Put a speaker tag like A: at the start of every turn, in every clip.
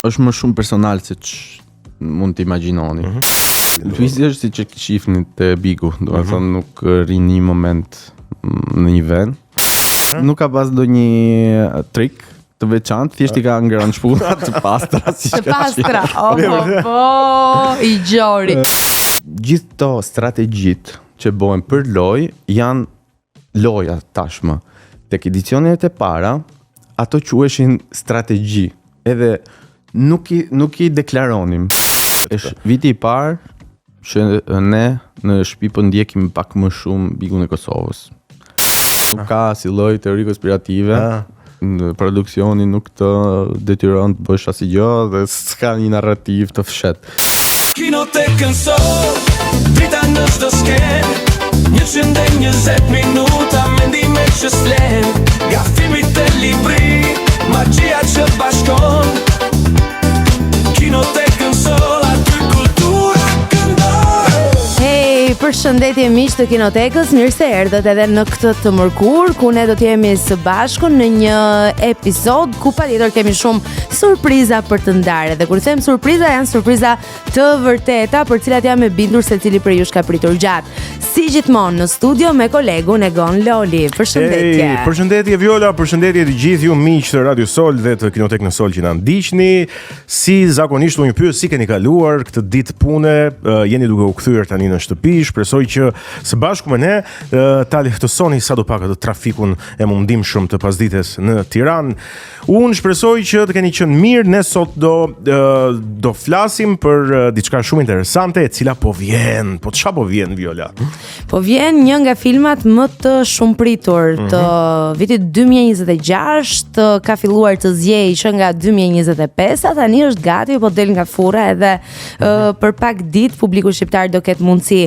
A: është më shumë personal se mund të imagjinoni. Twisti është si që shifni të Bigu, do të thonë nuk rrin një moment në një vend. Nuk ka pas ndonjë trik të veçantë, thjesht I ka ngrënë shpulla të pastra,
B: Të pastra. I gjori.
A: Gjithë to strategjitë që bëhen për lojë janë loja tashmë. Tek edicionet e para, ato quheshin strategji. Edhe nuk I deklaronim. Është viti I parë që ne në shtëpi po ndjekim pak më shumë Bigun e Kosovës. Nuk ka si lloj teori konspirative. Në produksioni nuk të detyron të bësh asgjë dhe s'ka një narrativ të fshet.
C: Kinotekën sot, drita në çdo skenë, 120 minuta mendime që s'len, nga filmit të libri, magjia që bashkon. Kinotekën sot, aty kultura këndon.
B: Përshëndetje miq të Kinotekës, mirë se erdhët edhe në këtë të mërkur ku ne do të jemi së bashku në një episod ku patjetër kemi shumë surpriza për të ndarë. Dhe kur them surpriza, janë surpriza të vërteta për cilat jam e bindur se cili prej jush ka pritur gjatë. Si gjithmonë në studio me kolegun Egon Loli. Përshëndetje.
D: Përshëndetje Viola, përshëndetje të gjithë ju miq të Radio Sol dhe të Kinotek në Sol që na ndiqni. Si zakonisht unë ju pyet si keni kaluar këtë ditë pune, jeni duke u kthyer tani në shtëpi. Shpresoj që së bashku me ne ta lehtësoni sadopak atë trafikun e mundimshëm të pasdites në Tiranë. Unë shpresoj që të keni qenë mirë. Ne sot do flasim për diçka shumë interesante e cila po vjen. Po çfarë po vjen Viola?
B: Po vjen një nga filmat më të shumëpritur të vitit 2026, ka filluar të zjej që nga 2025, tani është gati, po del nga furra edhe për pak ditë publiku shqiptar do ketë mundësi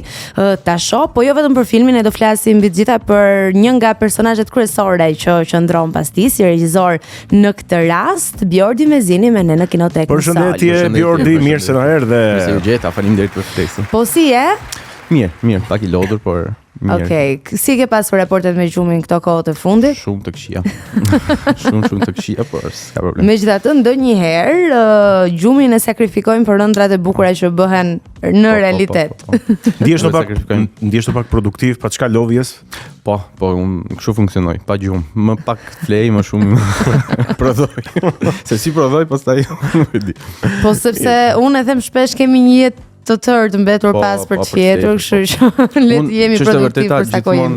B: ta shoh, po jo vetëm për filmin, ne do flasim mbi të gjitha për një nga personazhet kryesore që qëndron pas tij si regjisor në këtë rast, Bjordi Mezini me ne në Kinotekën.
D: Përshëndetje Bjordi, mirë se na erdhe.
A: Mirë se u gjeta, faleminderit për ftesën.
B: Po si e?
A: Mirë, pak I lodhur, por mirë.
B: Okej, si ke pasur raportet me gjumin këto kohë të fundit?
A: Shumë të këqija. shumë të këqija, por s'ka problem.
B: Megjithatë, ndonjëherë gjumin e sakrifikojmë për ëndrat e bukura që bëhen në realitet.
D: Ndihesh pak produktiv, pa çka lodhjes?
A: Po, unë kështu funksionoj, pa gjumë. Më pak flej, më shumë prodhoj. Se si prodhoj, pastaj nuk e di.
B: Po sepse unë e them shpesh kemi një jetë të tërë të mbetur pas për tjetër, kështu që le të jemi produktiv për sa kohë.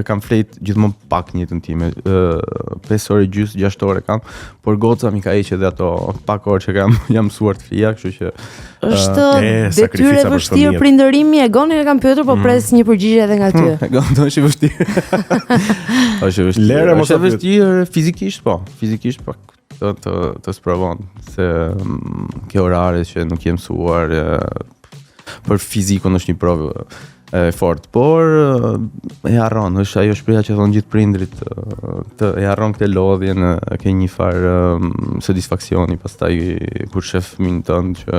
A: Kam flejt gjithmonë pak në jetën time. 5 orë gjys, 6 orë kam, por goca mi ka heqë edhe ato pak orë që jam mësuar të flija, kështu që
B: është detyrë e vështirë prindërimi. Egonin e kam pyetur, po pres një përgjigje edhe nga ty.
A: Egon, është e vështirë. Është e vështirë fizikisht, po pak të sprovon se kjo orare që nuk jem mësuar për fizikun është një provë e fort, por e harron, është ajo shpreha që thonë gjithë prindrit, e harron këtë lodhjen, ke një farë satisfaksioni pastaj kur shef fëmin tënd që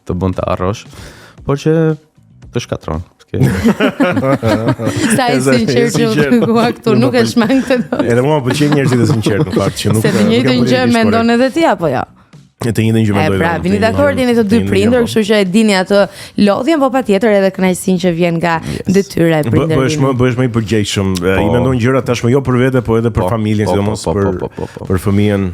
A: të bën të harrosh, por që të shkatron.
B: Sa I sinqert që këtu nuk e shmang të do.
D: Edhe mua më pëlqen njerëzit e sinqert në fakt që nuk.
B: Se të njëjtën gjë mendon edhe ti apo jo?
D: Të njëjtën gjë mendoj.
B: Pra, vini dakord, jeni të dy prindër, kështu që e dini atë lodhjen, po patjetër edhe kënaqësinë që vjen nga detyra e prindërimit.
D: Bëhesh më I përgjegjshëm. I mendon gjërat tashmë jo për vete, po edhe për familjen, sidomos për fëmijën.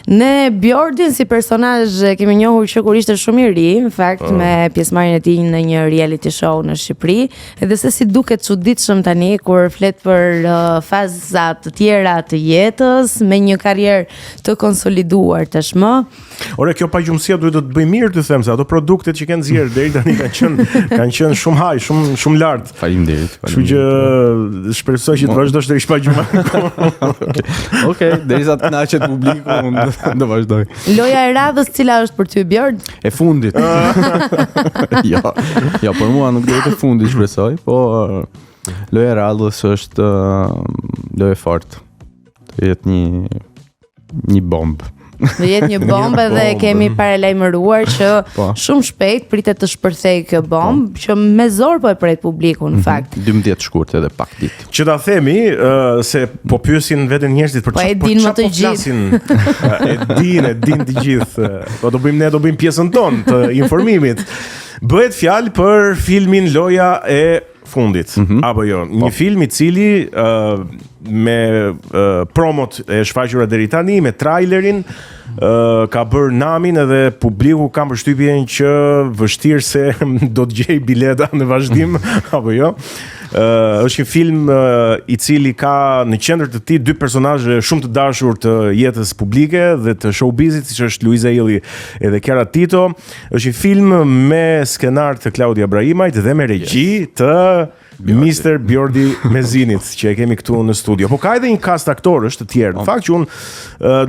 B: Ne Bjordin si personazh kemi njohur që kur ishte shumë I ri, në fakt me pjesëmarrjen e tij në një reality show në Shqipëri, edhe se si duket çuditshëm tani kur flet për faza të tjera të jetës me një karrierë të konsoliduar tashmë.
D: Ore, kjo pagjumësia duhet të bëj mirë të them se ato produktet që kanë nxjerrë deri tani kanë qenë shumë haj, shumë lart.
A: Faleminderit.
D: Kështu që shpresoj që të vazhdosh deri pagjumë.
A: Okej, derisa të kënaqet publiku, do vazhdoj.
B: Loja e radhës cila është për ty Bjord?
A: E fundit. Jo, për mua nuk do të fundit shpresoj, po loja e radhës është lojë fort. Të jetë një bombë.
B: Do jetë një bombë dhe kemi paralajmëruar që
A: Po.
B: shumë shpejt pritet të shpërthejë kjo bombë që me zor po e pret publiku në fakt.
A: 12 shkurt edhe pak ditë.
D: Që ta themi se po pyesin veten njerëzit për
B: Po e
D: çfarë
B: din më të
D: flasin. E din të gjithë. Po do bëjmë pjesën tonë të informimit. Bëhet fjalë për filmin Loja e fundit, apo jo, një film I cili me promot e shfaqura deri tani, me trailerin ka bërë namin edhe publiku ka përshtypjen që vështirë se do të gjej bileta në vazhdim, apo jo. Është një film I cili ka në qendër të tij dy personazhe shumë të dashur të jetës publike dhe të showbizit, siç është Luiza Illi edhe Chiara Tito. Është një film me skenar të Claudia Brahimajt dhe me regji të Mr. Bjordi Mezinit, që e kemi këtu në studio. Po ka edhe një cast aktorësh të tjerë. Në fakt që unë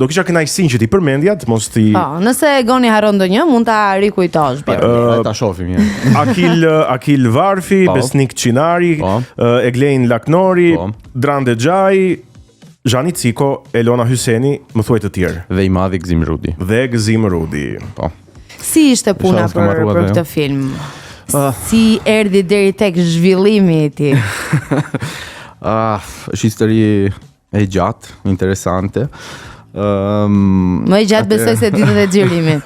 D: do kisha kënaqësinë që ti përmendja, të mos ti
B: Po, nëse Goni haron ndonjë, mund ta rikujtosh Bjordi.
A: Ta shohim mirë.
D: Akil Varfi,
A: Po.
D: Besnik Çinari,
A: Po.
D: Eglein Laknori,
A: Po.
D: Drande Xhai, Zhani Ciko, Elona Hyseni, më thuaj të tjerë.
A: Dhe I madhi Gzim Rudi.
D: Dhe Gëzim Rudi.
A: Po.
B: Si ishte puna
A: Shoh, s'kam
B: për
A: harruar dhe
B: këtë
A: jo.
B: film? Si erdhi deri tek zhvillimi I tij?
A: Është histori e gjatë, interesante.
B: Më I gjatë besoj se ditët e xhirimit.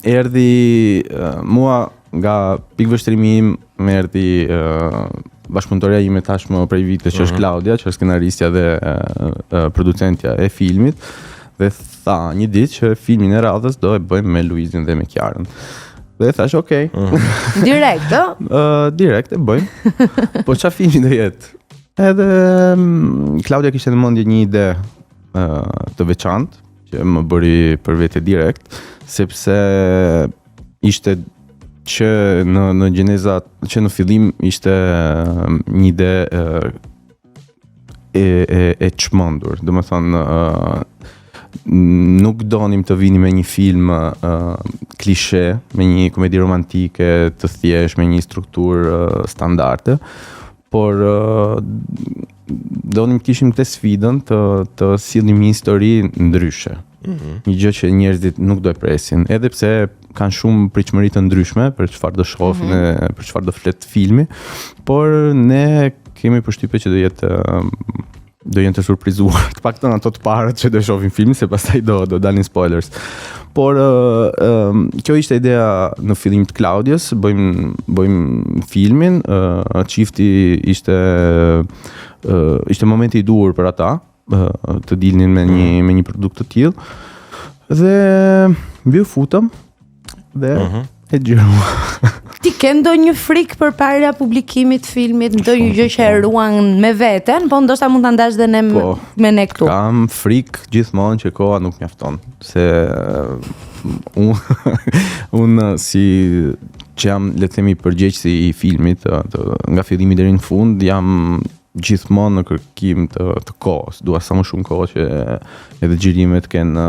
A: Erdhi mua nga pikvështrimi im më erdhi bashkëpunëtoria ime tashmë prej vite që është Claudia, që është skenaristja dhe producentja e filmit, dhe tha një ditë që filmin e radhës do e bëjmë me Luizin dhe me Kiarën. Dhe thash, okay.
B: Direkt, ë?
A: Direkt e bëjmë. Po çfarë filmi do jetë? Edhe Claudia kishte në mendje një ide të veçantë që më bëri për vete direkt, sepse ishte që në gjeneza, që në fillim ishte një ide e çmendur. Domethënë nuk donim të vini me një film klishe, me një komedi romantike të thjeshtë, me një strukturë standarde, por donim të kishim këtë sfidën të sillim një histori ndryshe. Një gjë që njerëzit nuk do e presin, edhe pse kanë shumë pritshmëri të ndryshme për çfarë do shohin e për çfarë do flet filmi, por ne kemi përshtypje që do jenë të surprizuar, të paktën ato të parët që do shohin filmin, se pastaj do dalin spoilers. Por kjo ishte ideja në fillim të Claudias, bëjmë filmin, çifti ishte momenti I duhur për ata, të dilnin me një produkt të tillë. Dhe mbi u futëm dhe e xhirua.
B: Ti ke ndonjë frikë përpara publikimit të filmit, ndonjë gjë që e ruan me veten, po ndoshta mund ta ndash dhe ne me ne këtu.
A: Kam frikë gjithmonë që koha nuk mjafton, se unë si që jam, le të themi, përgjegjësi I filmit, nga fillimi deri në fund, jam gjithmonë në kërkim të kohës. Dua sa më shumë kohë që edhe xhirimet kenë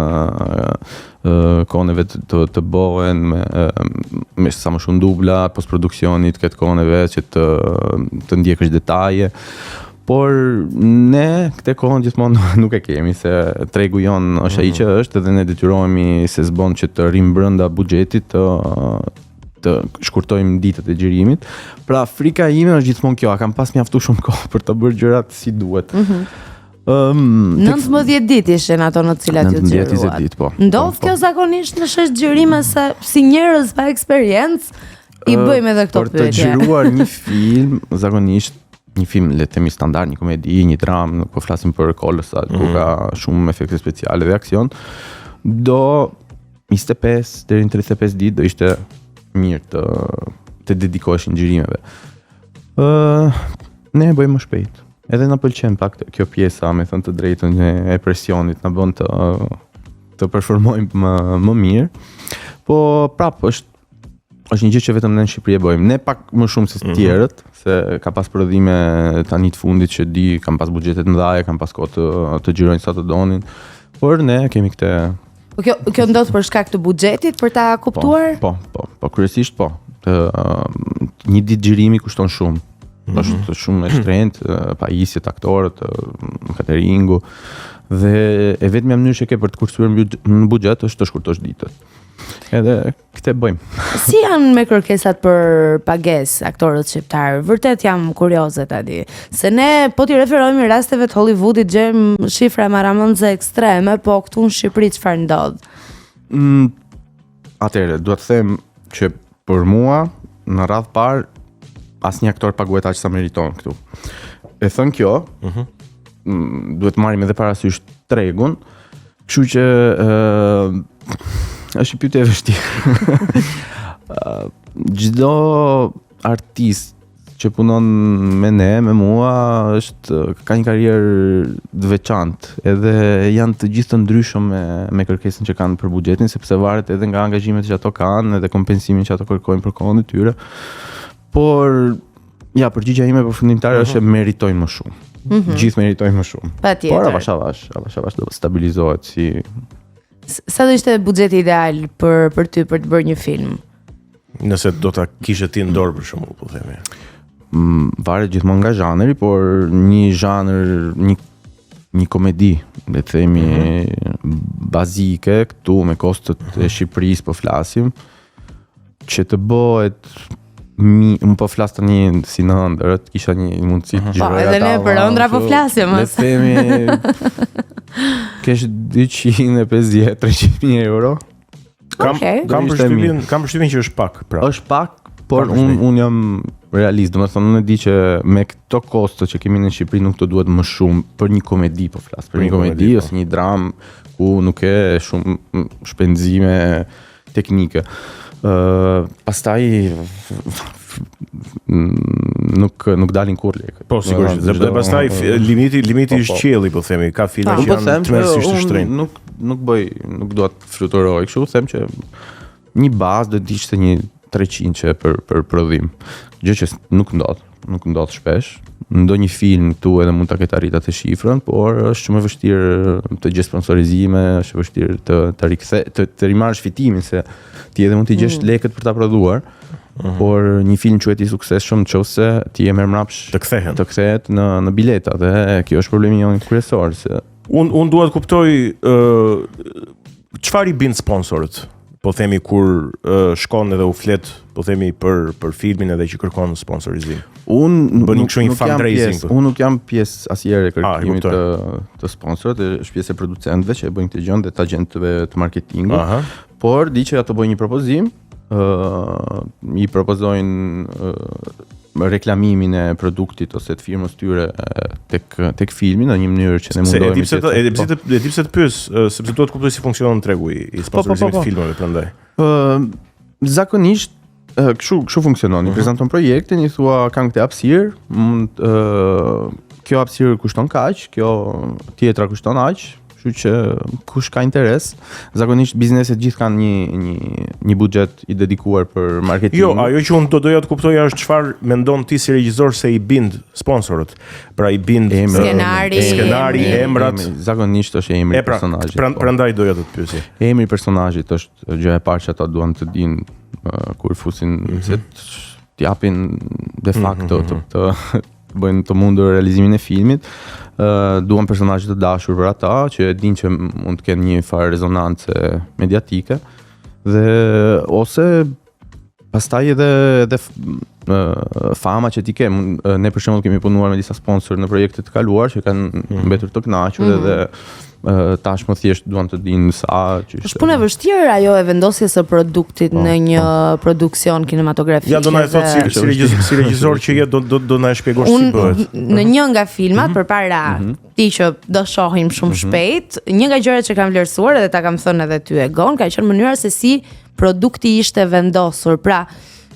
A: kohën e vet të bëhen me sa më shumë dubla, postproduksionit këtë kohën e vet që të ndjekësh detaje. Por ne këtë kohën gjithmonë nuk e kemi, se tregu jon është ai që është, edhe ne detyrohemi se s'bën që të rrim brenda buxhetit të shkurtojmë ditët e xhirimit. Pra frika ime është gjithmonë kjo, kam pas mjaftu shumë kohë për të bërë gjërat si duhet.
B: 19 ditë ishin ato në të cilat ju xhiruat.
A: 19-20 ditë, po.
B: Ndodh kjo zakonisht në shesh xhirime se si njerëz pa eksperiencë I bëjmë edhe këto pyetje.
A: Për të xhiruar një film, zakonisht një film, le të themi standard, një komedi, një dramë, nuk po flasim për kolosal, ku ka shumë efekte speciale dhe aksion, do 25 deri në 35 ditë do ishte mirë të dedikoheshin xhirimeve. Ne e bëjmë më shpejt. Edhe na pëlqen pak kjo pjesa, me thënë të drejtën, e presionit, na bën të performojmë më mirë. Po prapë është një gjë që vetëm ne në Shqipëri e bëjmë. Ne pak më shumë se të tjerët, se ka pas prodhime tani të fundit që kanë pas buxhetet mëdha, kanë pas kohë të xhirojnë sa të donin. Por ne kemi këtë.
B: Po kjo ndodh për shkak të buxhetit, për ta kuptuar?
A: Po, kryesisht po. Një ditë xhirimi kushton shumë. Është shumë e shtrenjtë, pajisjet, aktorët, cateringu. Dhe e vetmja mënyrë që ke për të kursyer në buxhet është të shkurtosh ditët. Edhe këtë bëjmë.
B: Si janë me kërkesat për pagesë aktorët shqiptarë? Vërtet jam kurioze tani. Se ne po t'i referojmë rasteve të Hollywoodit gjejmë shifra maramëndse ekstreme, po këtu në Shqipëri çfarë ndodh?
A: Atëherë, duhet të them që për mua në radhë parë asnjë aktor paguhet aq sa meriton këtu. E thënë kjo, duhet marrim edhe parasysh tregun, kështu që është një pyetje e vështirë. Çdo artist që punon me ne, me mua, ka një karrierë të veçantë, edhe janë të gjithë të ndryshëm me kërkesën që kanë për buxhetin, sepse varet edhe nga angazhimet që ato kanë, edhe kompensimin që ato kërkojnë për kohën e tyre. Por ja, përgjigjja ime përfundimtare është që meritojnë më shumë. Gjithë meritojnë më shumë.
B: Patjetër.
A: Por avash do stabilizohet si.
B: Sa do ishte buxheti ideal për ty për të bërë një film?
D: Nëse do ta kishe ti në dorë për shembull, po themi.
A: Varet gjithmonë nga zhanri, por një zhanër, një komedi, le të themi bazike këtu me kostot e Shqipërisë po flasim, që të bëhet unë po flas tani si në ëndër, kisha një mundësi të gjëroj ata.
B: Edhe ne për ëndra po flasim.
A: Le të themi kesh 250-300.000 euro.
D: Kam përshtypjen që është pak, pra.
A: Është pak, por unë jam realist, domethënë unë e di që me këto kosto që kemi në Shqipëri nuk të duhet më shumë për një komedi po flas, për një komedi ose një dramë ku nuk ke shumë shpenzime teknike. Pastaj nuk dalin kur lekë.
D: Po sigurisht, dhe pastaj limiti është qielli, po themi, ka filma që janë tmerrsisht të shtrenjtë.
A: Nuk dua të fluturoj kështu, them që një bazë do të ishte një 300 që për prodhim. Gjë që nuk ndodh shpesh. Ndonjë film këtu edhe mund ta ketë arritur atë shifrën, por është shumë e vështirë të gjesh sponsorizime, është e vështirë të rikthe, të rimarrësh fitimin, se ti edhe mund të gjesh lekët për ta prodhuar, por një film quhet i suksesshëm nëse ti e merr mbrapsh të kthehet në bileta, dhe kjo është problemi jon kryesor, se
D: unë dua të kuptoj çfarë i bin sponsorët, po themi kur shkon edhe u flet, po themi për filmin edhe që kërkon sponsorizim.
A: Unë
D: nuk
A: jam pjesë asnjëherë e kërkimit të sponsorët, është pjesë e producentëve që e bëjnë këtë gjë dhe të agentëve të marketingut. Por di që ato bëjnë një propozim, i propozojnë reklamimin e produktit ose të firmës tyre tek filmi në një mënyrë që ne mundohemi
D: e di pse të pyes, sepse duhet të kuptoj si funksionon tregu i sponsorizimit të filmave prandaj.
A: Zakonisht kështu funksionon. I prezanton projektin, i thua kanë këtë hapësirë, kjo hapësirë kushton kaq, kjo tjetra kushton aq, kështu që kush ka interes, zakonisht bizneset gjithë kanë një buxhet i dedikuar për marketing.
D: Jo, ajo që unë doja të kuptoja është çfarë mendon ti si regjisor se i bind sponsorët. Pra i bind skenari, emrat.
A: Zakonisht është emri i personazhit.
D: Prandaj doja të të pyesja.
A: Emri i personazhit është gjëja e parë që ata duan të dinë kur fusin, se t'japin de facto të bëjnë të mundur realizimin e filmit. Duan personazhe të dashur për ata, që e dinë që mund të kenë një farë rezonance mediatike, dhe ose pastaj edhe fama që ti ke. Ne për shembull kemi punuar me disa sponsorë në projekte të kaluar që kanë mbetur të kënaqur, edhe tashmë thjesht duan të dinë sa që
B: është punë e vështirë ajo e vendosjes së produktit në një produksion kinematografik.
D: Ja, do na e thot si regjisor që je do na e shpjegosh si bëhet.
B: Në një nga filmat përpara ti që do shohim shumë shpejt, një nga gjërat që kam vlerësuar edhe ta kam thënë edhe ty Egon, ka qenë mënyra se si produkti ishte vendosur. Pra,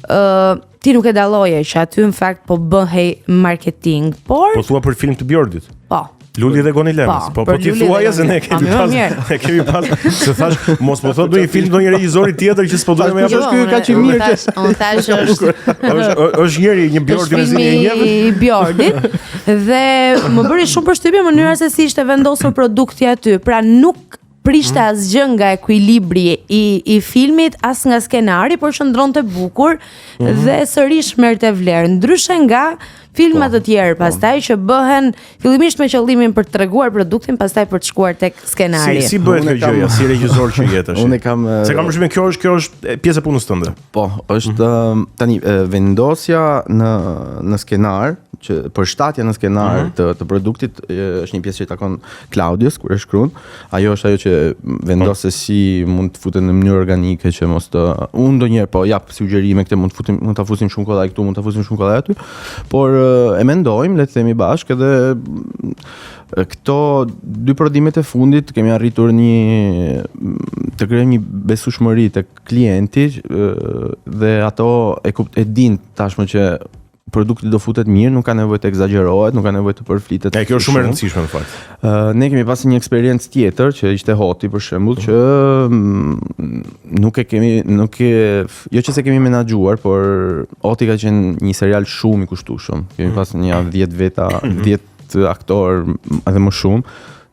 B: ti nuk e dalloje që aty në fakt po bëhej marketing, por
D: po thua për film të Bjordit.
B: Po.
D: Luli dhe Goni Lemës. Po ti thuaje se ne kemi pas. Se thash, mos po thot ndonjë film ndonjë regjisori tjetër që s'po duhet më japësh ky kaq i mirë që.
B: Unë thash
D: është një Bjordi me zinë e njëjtë.
B: I Bjordit dhe më bëri shumë përshtypje mënyra se si ishte vendosur produkti aty. Pra nuk prishte asgjë nga ekuilibri i filmit, as nga skenari, por shndronte bukur dhe sërish merrte vlerë. Ndryshe nga filma të tjerë pastaj që bëhen fillimisht me qëllimin për të treguar produktin, pastaj për të shkuar tek skenari.
D: Si bëhet kjo gjëja, si regjisor që jetesh?
A: Unë kam
D: Se kam përshtypjen kjo është pjesë e punës tënde.
A: Po, është tani vendosja në skenar, që përshtatja në skenar të produktit është një pjesë që i takon Claudius kur e shkruan. Ajo është ajo që vendos se si mund të futen në mënyrë organike që mos të unë ndonjëherë po jap sugjerime këtë mund ta fusim shumë kollaj këtu, mund ta fusim shumë kollaj aty, por e mendojmë, le të themi bashkë edhe këto dy prodhimet e fundit kemi arritur të krijojmë një besueshmëri tek klienti dhe ato e din tashmë që produkti do futet mirë, nuk ka nevojë të egzagerohet, nuk ka nevojë të përflitet.
D: Kjo është shumë e rëndësishme në fakt.
A: Ne kemi pasur një eksperiencë tjetër që ishte Hoti për shembull, që jo që se kemi menaxhuar, por Hoti ka qenë një serial shumë i kushtueshëm. Kemi pasur një 10 veta, 10 aktorë edhe më shumë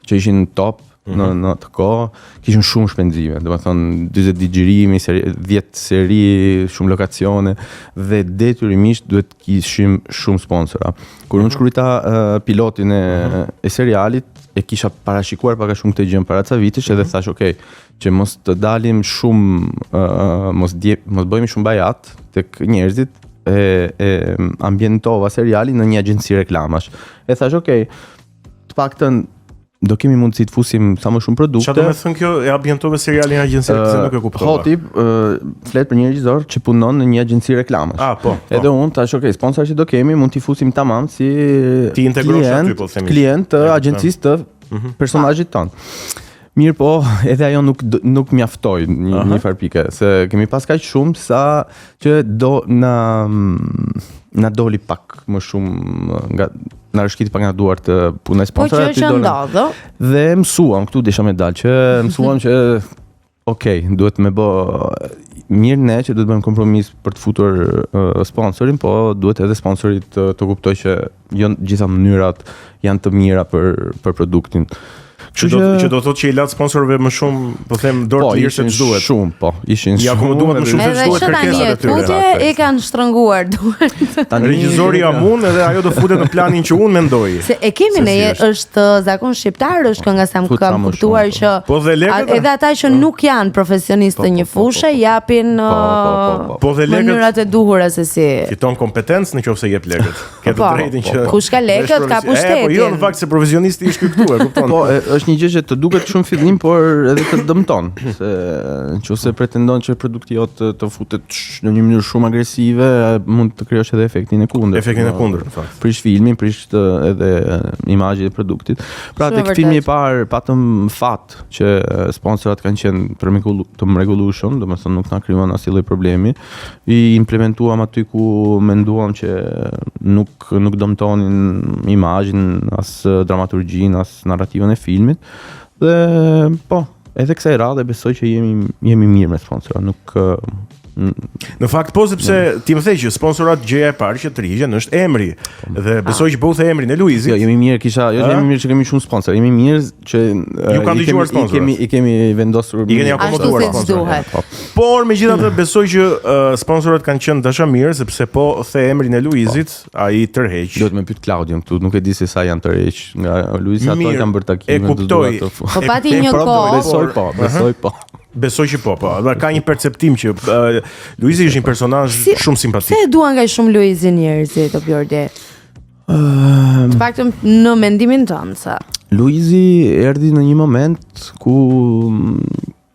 A: që ishin top në atë kohë, kishin shumë shpenzime, domethënë 40 digjërimi, 10 seri, shumë lokacione dhe detyrimisht duhet kishim shumë sponsora. Kur unë shkruajta pilotin e serialit, e kisha parashikuar pak a shumë këtë gjë para ca vitesh edhe thash, okay, që mos të dalim shumë mos bëhemi shumë bajat tek njerëzit, e ambientova serialin në një agjenci reklamash. E thash, okay, të paktën do kemi mundësi të fusim sa më shumë produkte.
D: Çfarë do të thënë kjo e ambientove serialin në agjenci, se nuk e kuptova.
A: Hoti flet për një regjisor që punon në një agjenci reklamash.
D: Po.
A: Edhe unë tash, okay, sponsor që do kemi mund t'i fusim tamam si
D: ti integrosh aty, po themi.
A: Klient të agjencisë të personazhit ton. Mirë po, edhe ajo nuk mjaftoi një farpike, se kemi pas kaq shumë sa që do na doli pak më shumë nga na rëshkiti pak nga duart të punës sponsorë.
B: Po që është ndodhë.
A: Dhe mësuam, këtu desha me dalë, që mësuam që okay, duhet me bë mirë ne që duhet bëjmë kompromis për të futur sponsorin, po duhet edhe sponsorit të kuptoj që jo gjitha mënyrat janë të mira për produktin.
D: Që do thotë që i lat sponsorëve më shumë, po them, dorë të lirë se ç'duhet.
A: Shumë, po, ishin
D: ja akomoduan më shumë se ç'duhet kërkesat e tyre.
B: Edhe e kanë shtrënguar duart.
D: Regjizori amun edhe ajo do futet në planin që unë mendoj.
B: Se e kemi ne është zakon shqiptar, është kënga sa më kam kuptuar që edhe ata që nuk janë profesionistë të një fushë japin mënyrat e duhura se si
D: fiton kompetencë nëse jep lekët. Ke të drejtën që
B: kush ka lekët ka pushtetin.
D: Po jo, në fakt se profesionisti ish këtu, e kupton.
A: Po, është një gjë që të duket shumë fillim, por edhe të dëmton, se nëse pretendon që produkti jot të futet në një mënyrë shumë agresive, mund të krijosh edhe efektin e kundërt.
D: Efektin e kundërt, në fakt.
A: Prish filmin, prish edhe imazhin e produktit. Pra tek filmi i parë patëm fat që sponsorat kanë qenë të mrekullueshëm, domethënë nuk na krijuan asnjë lloj problemi. I implementuam aty ku menduam që nuk dëmtonin imazhin, as dramaturgjinë, as narrativën e filmit. Dhe po, edhe kësaj radhe besoj që jemi mirë me sponsora, nuk
D: në fakt po, sepse ti më thej që sponsorat gjëja e parë që të rigjen është emri. Dhe besoj që bëu emrin e Luizit.
A: Jo, jemi mirë jemi mirë që kemi shumë sponsor. Jemi mirë që
D: ju kanë dëgjuar sponsorat.
A: I kemi vendosur
D: i keni akomoduar
B: sponsorat.
D: Por megjithatë besoj që sponsorat kanë qenë dashamirë, sepse po the emrin e Luizit, ai tërheq.
A: Duhet me pyet Claudion këtu, nuk e di se sa janë tërheq nga Luizi, ato kanë bërë takime
D: të duara.
B: Po pati një kohë.
A: Besoj po.
D: Besoj që po. Ka një perceptim që Luizi është një personazh shumë simpatik.
B: Se e duan nga shumë Luizi njerëzit, o Bjordi? Të paktën në mendimin tënd sa.
A: Luizi erdhi në një moment ku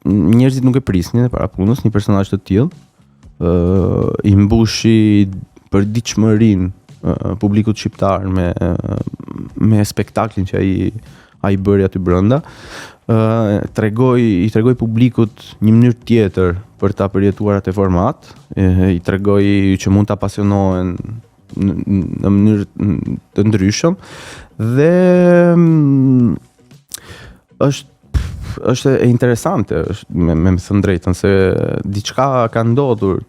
A: njerëzit nuk e prisnin para punës, një personazh të tillë. I mbushi përditshmërinë publikut shqiptar me spektaklin që ai bëri aty brenda. I tregoj publikut një mënyrë tjetër për ta përjetuar atë format, i tregoj që mund ta pasionohen në mënyrë të ndryshëm dhe është e interesante, me thënë drejtën, se diçka ka ndodhur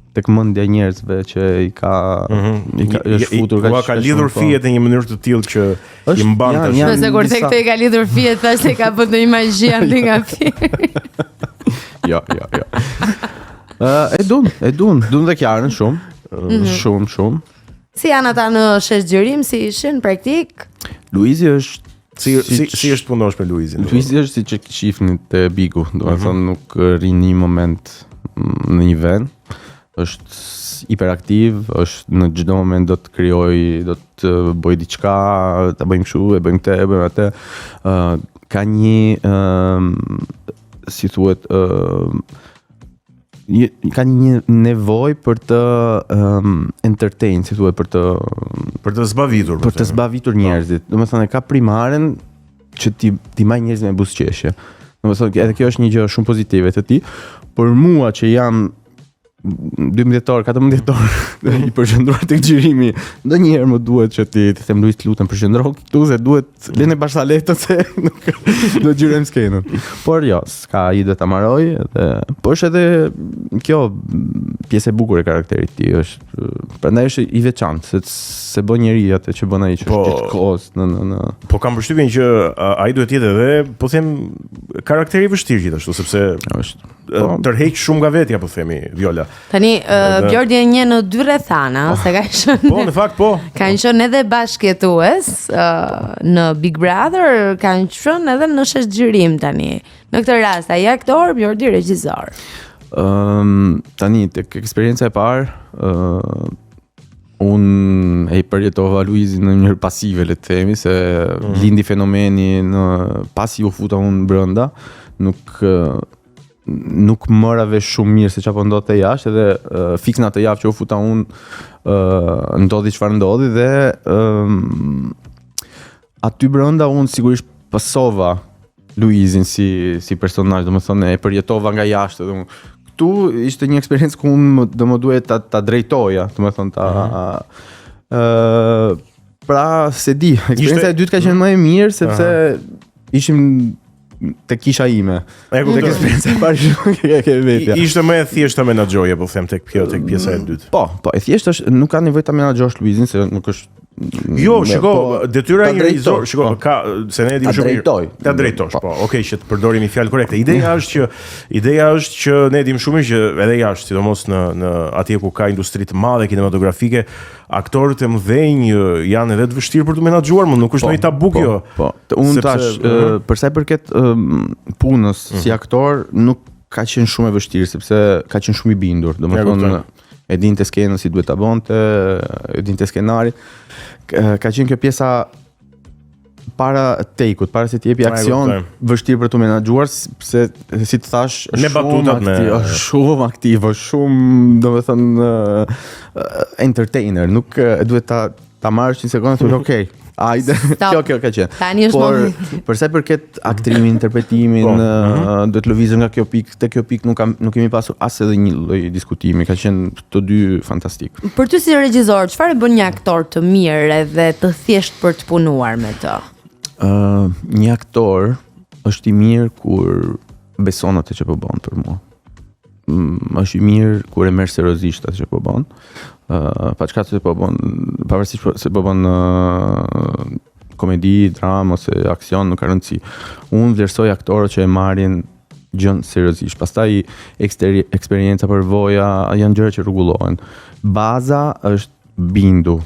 A: tek mendja e njerëzve që i ka është futur
D: ka lidhur fijet në një mënyrë të tillë që i mban tash.
B: Nëse kur tek i ka lidhur fijet thash se ka bën ndonjë magji aty nga fiet.
A: Jo. E dun dhe Kiarën shumë. Shumë.
B: Si janë ata në sheshgjërim, si ishin praktik?
A: Luizi është
D: Si është punosh me Luizin?
A: Luizi është si që shifni të Bigu, do të thonë nuk rrin një moment në një vend, është hiperaktiv, është në çdo moment do të krijoj, do të bëj diçka, ta bëjmë kështu, e bëjmë këtë, e bëjmë atë. Ka një si thuhet ka një nevojë për të entertain, si thuhet,
D: për të zbavitur.
A: Për të zbavitur njerëzit. Domethënë ka primaren që ti maj njerëzit me buzëqeshje. Domethënë edhe kjo është një gjë shumë pozitive te ti, por mua që jam 12 orë, 14 orë i përqendruar tek xhirimi, ndonjëherë më duhet që ti them Luiz, lutem përqendro këtu se duhet lënë bashkëletën se nuk do xhirojmë skenën. Por jo, s'ka ide ta marroj, po është edhe kjo pjesë e bukur e karakterit të tij, është prandaj është i veçantë, se bën njeriu atë që bën ai që është gjithë kohës në
D: Po kam përshtypjen që ai duhet të jetë edhe, po them, karakteri i vështirë gjithashtu, sepse
A: është
D: tërheq shumë nga vetja, po themi, Viola.
B: Tani Bjordi e një në 2 rrethana, se ka qenë.
D: Po, në fakt po.
B: Kanë qenë edhe bashkëjetues në Big Brother, kanë qenë edhe në sheshgjërim tani. Në këtë rast ai aktor, Bjordi regjisor.
A: Tani tek eksperjenca e parë, unë e përjetova Luizin në mënyrë pasive, le të themi, se lindi fenomeni pasi u futa unë brenda, nuk mëra vesh shumë mirë se çfarë ndodhte jashtë, edhe fiks në atë javë që u futa unë ndodhi çfarë ndodhi dhe aty brenda unë sigurisht pasova Luizin si personazh, domethënë e përjetova nga jashtë, domethënë këtu ishte një eksperiencë ku unë do më duhet ta drejtoja, domethënë pra se di, eksperjenca e dytë ka qenë më e mirë sepse ishim te kisha ime. Tek eksperjenca e parë ke vetja.
D: Ishte më e thjeshtë ta menaxhoje, po them tek pjesa e dytë.
A: Po, e thjeshtë është, nuk ka nevojë ta menaxhosh Luizin se nuk është
D: Jo, shiko, detyra e një regjisor, shiko, ka se ne e dim shumë mirë. Ta drejtosh, po. Okej, që të përdorim një fjalë korrekte. Ideja është që ne e dim shumë mirë që edhe jashtë, sidomos në atje ku ka industri të madhe kinematografike, aktorët e mëdhenj janë edhe të vështirë për të menaxhuar, më nuk është ndonjë tabu kjo.
A: Po. Unë tash për sa i përket punës si aktor, nuk ka qenë shumë e vështirë sepse ka qenë shumë i bindur, domethënë e dinte skenën si duhet ta bënte, e dinte skenarin. Ka qenë kjo pjesa para take-ut, para se të jepi aksion, vështirë për të menaxhuar, se si të thash, është shumë aktiv, shumë, domethënë entertainer, nuk duhet ta marrësh një sekondë thotë okay, hajde, kjo ka qenë.
B: Tani është momenti.
A: Por për sa i përket aktrimin, interpretimin, do të lëvizëm nga kjo pikë, te kjo pikë nuk kemi pasur as edhe një lloj diskutimi, ka qenë të dy fantastik.
B: Për ty si regjisor, çfarë bën një aktor të mirë edhe të thjeshtë për të punuar me të?
A: Një aktor është i mirë kur beson atë që po bën për mua. Është i mirë kur e merr seriozisht atë që po bën. Pa çka se po bën, pavarësisht se po bën komedi, dramë ose aksion, nuk ka rëndësi. Unë vlerësoj aktorët që e marrin gjën seriozisht. Pastaj eksperienca, përvoja janë gjëra që rregullohen. Baza është bindu.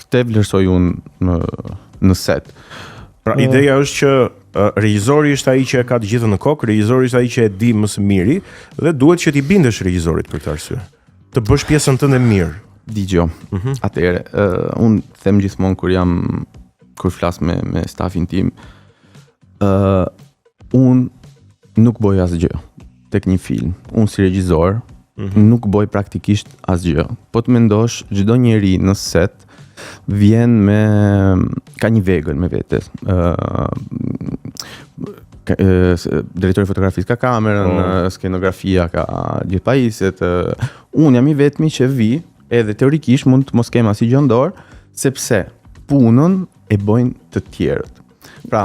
A: Këtë vlerësoj unë në set.
D: Pra ideja është që regjizori është ai që e ka të gjithën në kokë, regjizori është ai që e di më së miri dhe duhet që ti bindesh regjizorit për këtë arsye. Të bësh pjesën tënde mirë.
A: Digjo. Atëherë, unë them gjithmonë kur flas me stafin tim, unë nuk bëj asgjë tek një film. Unë si regjisor nuk bëj praktikisht asgjë. Po të mendosh, çdo njeri në set vjen ka një vegël me vete. Drejtori fotografisë ka kamerën, skenografia ka gjithë pajisjet. Unë jam i vetmi që vi, edhe teorikisht mund të mos kem asnjë gjë në dorë, sepse punën e bëjnë të tjerët. Pra,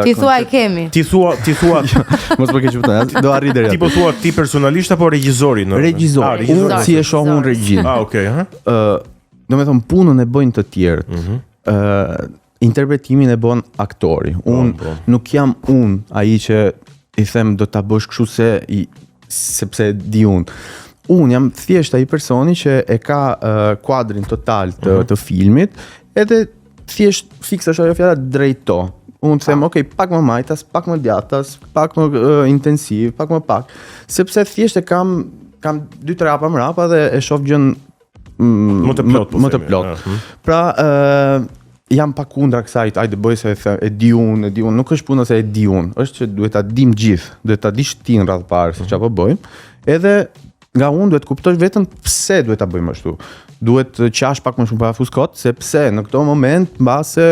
B: ti thua kemi.
D: Ti thua
A: mos më ke kuptuar, do arri deri.
D: Ti po thua ti personalisht apo regjizori?
A: Regjizor. Unë si e shoh unë regjin.
D: Okay,
A: domethënë punën e bëjnë të tjerët. Interpretimin e bën aktori. Unë nuk jam unë ai që i them do ta bësh kështu sepse di unë. unë jam thjesht ai personi që e ka kuadrin total të filmit, edhe thjesht fiksesh ajo fjala drejto. Unë them, pak më majtas, pak më djatas, pak më intensiv, pak më pak. Sepse thjesht e kam 2-3 hapa më rapa dhe e shoh gjën
D: më të plot.
A: Pra, jam pa kundra kësaj, ajde bëj se e di unë, nuk është puna se e di unë, është që duhet ta dim gjithë, duhet ta dish ti në radhë parë se çfarë po bëjmë. Edhe nga unë duhet kuptosh vetëm pse duhet ta bëjmë ashtu. Duhet qash pak më shumë para fuskot, sepse në këto moment mbase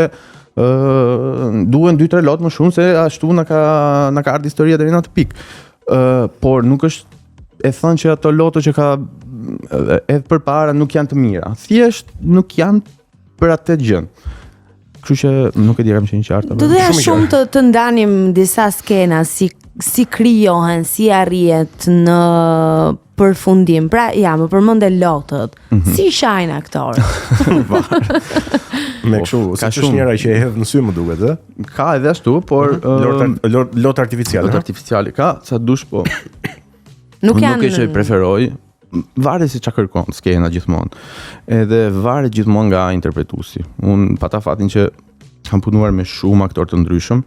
A: duhen 2-3 lot më shumë se ashtu na ka ardhur historia deri në atë pikë. Por nuk është e thënë që ato loto që ka edhe përpara nuk janë të mira. Thjesht nuk janë për atë gjën. Kështu që nuk e di kam qenë qartë.
B: Do doja shumë të ndanim disa skena si krijohen, si arrihet në përfundim. Pra, më përmendë lotët. Si shajnë aktorët?
D: Me kështu, ka shumë njëra që e hedh në sy më duket, ë?
A: Ka edhe ashtu, por
D: lot artificiale.
A: Lot artificiale ka, sa dush po.
B: Nuk
A: e që preferoj. Varet se çka kërkon skena gjithmonë. Edhe varet gjithmonë nga interpretuesi. Unë pata fatin që kam punuar me shumë aktorë të ndryshëm.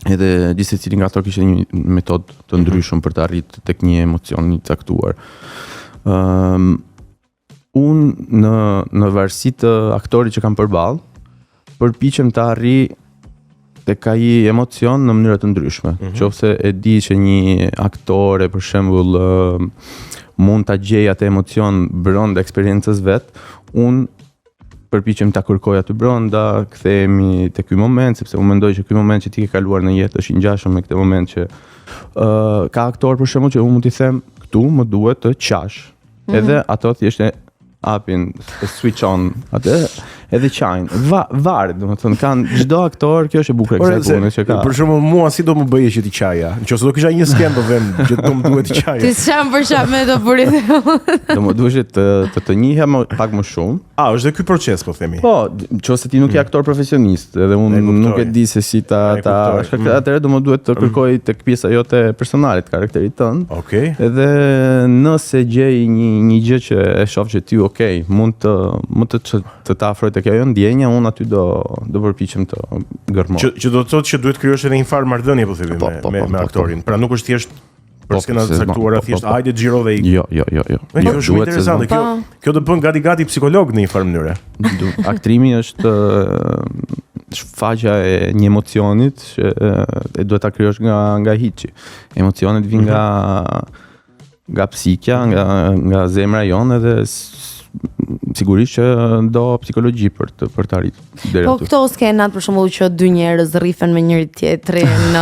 A: Edhe gjithë secili nga ato kishte një metodë të ndryshëm për të arritur tek një emocion i caktuar. Unë në varësi të aktorit që kam përballë, përpiqem të arrij tek ai emocion në mënyra të ndryshme. Qofse e di që një aktore për shembull mund ta gjej atë emocion brenda eksperiencës vet, unë përpiqem ta kërkoj aty brenda, kthehemi te ky moment, sepse unë mendoj që ky moment që ti ke kaluar në jetë është i ngjashëm me këtë moment që ka aktor për shembull që unë mund t'i them këtu më duhet të qash. Edhe ato thjesht hapin switch on atë edhe qajnë. Varet, domethënë kanë çdo aktor, kjo është e bukur e kësaj pune që ka.
D: Për shembull mua si do më bëje që ti qaja. Nëse do kisha një skem do vëm që do më duhet të qaja.
B: Ti s'jam për shkak me do burit.
A: Do më duhet të njihem pak më shumë.
D: Është dhe ky proces po themi.
A: Po, nëse ti nuk je aktor profesionist, edhe unë nuk e di se si atëherë do më duhet të kërkoj tek pjesa jote personale të karakterit tënd.
D: Okej.
A: Edhe nëse gjej një gjë që e shoh që ti mund të ta afroj tek ajo ndjenja, unë aty do përpiqem të gërmoj.
D: Që do të thotë që duhet krijosh edhe një farë marrëdhënie po themi me aktorin. Pra nuk është thjesht për skena të caktuara thjesht hajde xhiro dhe ik.
A: Jo.
D: Kjo është shumë interesante. Kjo do bën gati psikolog në një farë mënyre.
A: Aktrimi është shfaqja e një emocionit që e duhet ta krijosh nga hiçi. Emocionet vijnë nga psikja, nga zemra jonë edhe sigurisht që do psikologji për të arritur deri
B: Po
A: aty.
B: këto skenat për shembull që dy njerëz rrifen me njëri tjetrin,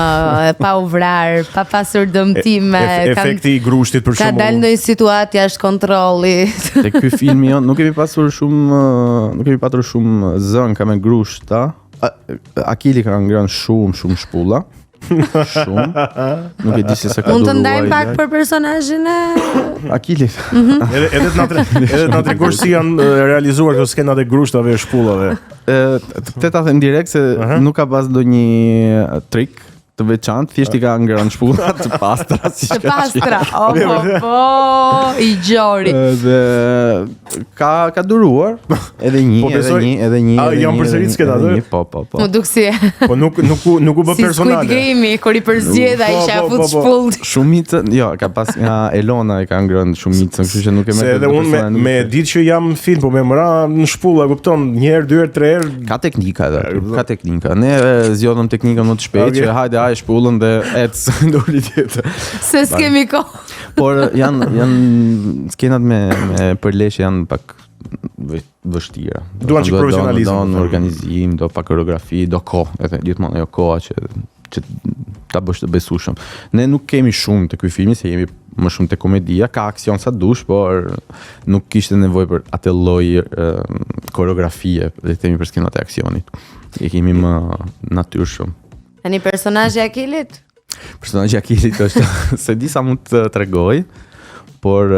B: pa u vrar, pa pasur dëmtime,
D: efekti i grushtit për shembull.
B: Ka dalë ndonjë situatë jashtë kontrollit.
A: Te ky filmi nuk kemi patur shumë zën ka me grushta. Akili ka ngrënë shumë shpulla. Shumë. Nuk e di se sa ka duruar.
B: Mund të ndajmë pak për personazhin e
A: Akilit.
D: Edhe të na tregosh si janë realizuar këto skenat e grushtave e shpullave.
A: Te ta them direkt se nuk ka pas ndonjë trik të veçantë, thjesht i ka ngrënë shpullat të pastra siç
B: të pastra. I gjori.
A: Dhe ka duruar edhe një.
D: Janë përsërit skenat.
A: Po.
B: Më duk si.
D: Po nuk u bë personale.
B: Si Squid Game kur i përzgjedh ai shafut shpull.
A: Shumicën, ka pas nga Elona e ka ngrënë shumicën, kështu që nuk e merr.
D: Se edhe unë me ditë që jam në film, po me mëra në shpulla, kupton, një herë, 2 herë, 3 herë.
A: Ka teknika edhe. Ka teknika. Ne zgjodhëm teknikën më të shpejtë që hajde e shpullën dhe ecë ndonjë tjetër.
B: Se s'kemi kohë.
A: Por janë skenat me përleshje janë pak vështira.
D: Duan çik profesionalizëm.
A: Do organizim, do pak koreografi, do kohë, edhe gjithmonë ajo koha që ta bësh të besueshëm. Ne nuk kemi shumë të ky filmi, se jemi më shumë te komedia, ka aksion sa dush, por nuk kishte nevojë për atë lloj koreografie, le të themi për skenat e aksionit. E kemi më natyrshëm.
B: Tani personazhi i Akilit?
A: Personazhi i Akilit është se di sa mund të tregoj, por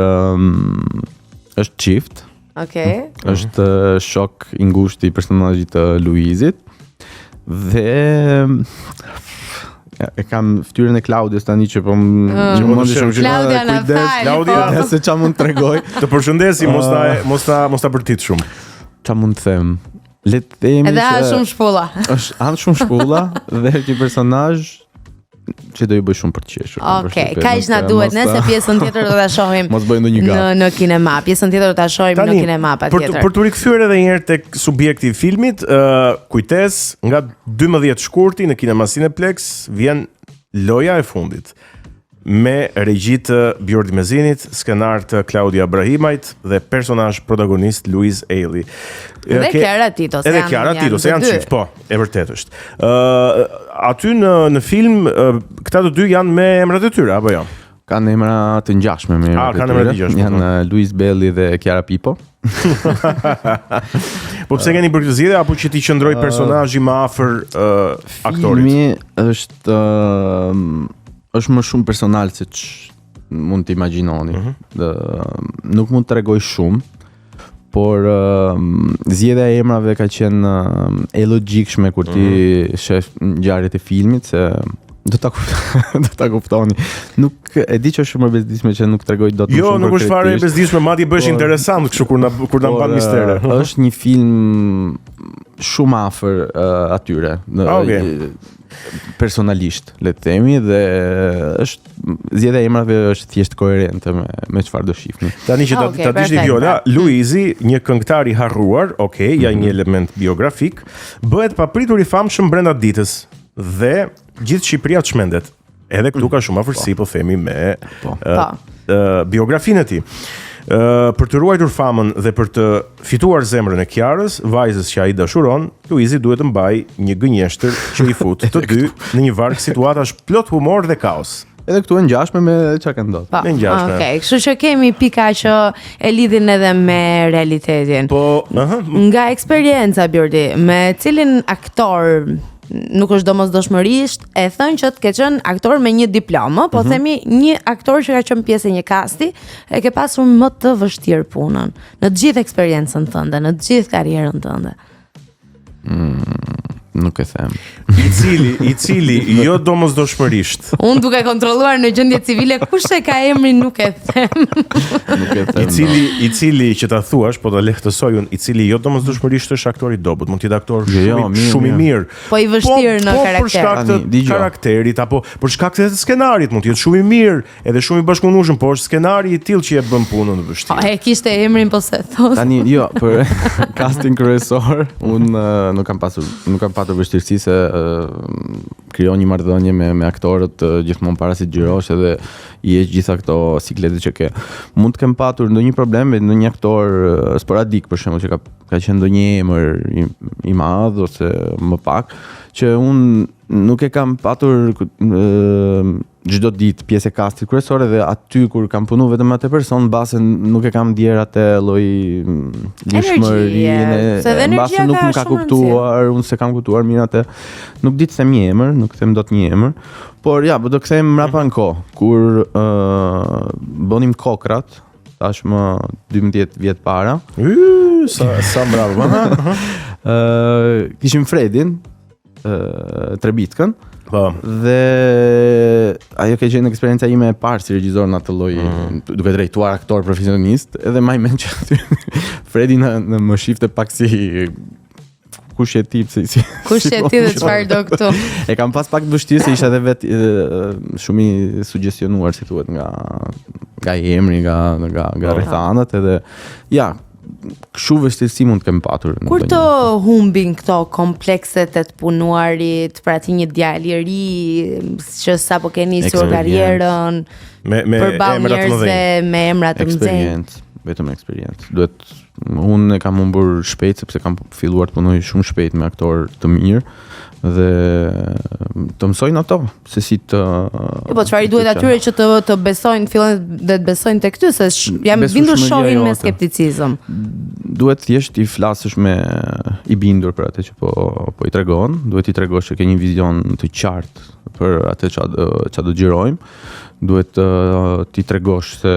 A: është çift.
B: Okej.
A: Është shok i ngushtë i personazhit të Luizit dhe E kam fytyrën e Klaudios tani që po më
B: Klaudia na fal.
D: Klaudia,
A: se ç'a mund t'rregoj.
D: Të përshëndesi, mos ta përtit shumë.
A: Ç'a mund të them? Le të themi
B: Edhe ha shumë shpulla.
A: Është shumë shpulla dhe ky personazh që do ju bëj shumë për të qeshur.
B: Okej, kaq na duhet, nëse pjesën tjetër do ta shohim.
A: Mos bëj ndonjë gabë.
B: Në kinema. Pjesën tjetër do ta shohim në kinema patjetër.
D: Për të rikthyer edhe një herë tek subjekti i filmit, kujtes, nga 12 shkurti në kinema Cineplex vjen Loja e fundit. Me regji të Bjordi Mezinit, skenar të Claudia Brahimajt dhe personazh protagonist Louise Ailey.
B: Dhe Chiara Tito,
D: edhe Chiara Tito, se janë çift, po, e vërtet është. Aty në film këta të dy janë me emrat e tyre apo jo?
A: Kanë emra të ngjashme me emrat e tyre.
D: Kanë emra të ngjashme.
A: Janë Louise Belli dhe Chiara Pipo.
D: Po pse keni bërë këtë zgjedhje apo që ti qëndroi personazhi më afër aktorit?
A: Filmi është më shumë personal se mund të imagjinoni. Nuk mund të tregoj shumë, por zgjedhja e emrave ka qenë e logjikshme kur ti shef ngjarjet e filmit, se do ta kuptoni. Nuk e di që është shumë e bezdisme që nuk tregoj dot më shumë.
D: Jo, nuk është fare e bezdisme, madje bëhesh interesant kështu kur na mban mistere.
A: Është një film shumë afër atyre. Personalisht, le të themi, dhe është zgjedhja e emrave është thjesht koherente me çfarë do shihni. Tani që ta dish Viola, Luizi, një këngëtar i harruar, ja një element biografik, bëhet papritur i famshëm brenda ditës dhe gjithë Shqipëria të shmendet. Edhe këtu ka shumë afërsi, po themi, me biografinë e tij. Për të ruajtur famën dhe për të fituar zemrën e Kiarës, vajzës që ai dashuron, Luizi duhet të mbajë një gënjeshtër që i fut të dy në një varg situatash plot humor dhe kaos. Edhe këtu e ngjashme me çka ka ndodhur.
B: Okej, kështu që kemi pika që e lidhin edhe me realitetin.
D: Po,
B: nga eksperienca Bjordi, me cilin aktor nuk është domosdoshmërisht e thënë që të ke qenë aktor me një diplomë, po themi një aktor që ka qenë pjesë e një kasti, e ke pasur më të vështirë punën në të gjithë eksperiencën tënde, në të gjithë karrierën tënde.
A: Nuk e them.
D: I cili jo domosdoshmërisht.
B: Unë duke kontrolluar në gjendje civile kush e ka emrin nuk e them.
D: I cili që ta thuash, po ta lehtësoj unë, i cili jo domosdoshmërisht është aktor i dobët, mund të jetë aktor shumë i mirë.
B: Po i vështirë në karakter.
D: Po për shkak të karakterit apo për shkak të skenarit mund të jetë shumë i mirë, edhe shumë i bashkëpunueshëm, po është skenari i tillë që e bën punën të vështirë.
B: E kishte emrin po se thos.
A: Tani jo, për casting kryesor, unë nuk kam patur vështirësi se krijon një marrëdhënie me aktorët gjithmonë para se të xhirosh edhe i heq gjitha këto sikletet që ke. Mund të kem patur ndonjë problem me ndonjë aktor sporadik për shembull që ka qenë ndonjë emër i madh ose më pak që unë nuk e kam patur çdo ditë pjesë e kastit kryesor dhe aty kur kam punu vetëm atë person mbase nuk e kam ndier atë lloj lishmërinë mbase nuk më ka kuptuar, unë se kam kuptuar mirë atë. Nuk di të them një emër, nuk them dot një emër, por ja, do të kthehem mbrapa në kohë kur bënim Kokrat, tashmë 12 vjet para.
D: Sa bravo.
A: Kishim Fredin Trebitkën. Dhe ajo ka qenë eksperienca ime e parë si regjisor në atë lloj, duke drejtuar aktor profesionist, edhe më i mend që aty Fredi në më shifte pak si kush je ti
B: kush je ti dhe çfarë do këtu.
A: E kam pas pak vështirë se isha edhe vetë shumë i sugjestionuar si thuhet nga emri, nga rrethanat edhe ja. Kështu vështirësi mund të kem patur.
B: Kur të humbin këto komplekset e të punuarit, pra ti një djalë i ri që sapo ke nisur karrierën,
D: me
B: emra të mëdhenj.
A: Vetëm eksperiencë. Unë e kam humbur shpejt sepse kam filluar të punoj shumë shpejt me aktor të mirë dhe të mësojnë ato se si të
B: po çfarë duhet atyre që të besojnë, fillojnë dhe të besojnë tek ty, se jam bindur shohin me skepticizëm.
A: Duhet thjesht i flasësh me i bindur për atë që po i tregon, duhet i tregosh që ke një vizion të qartë për atë ç'a do xhirojmë, duhet ti tregosh se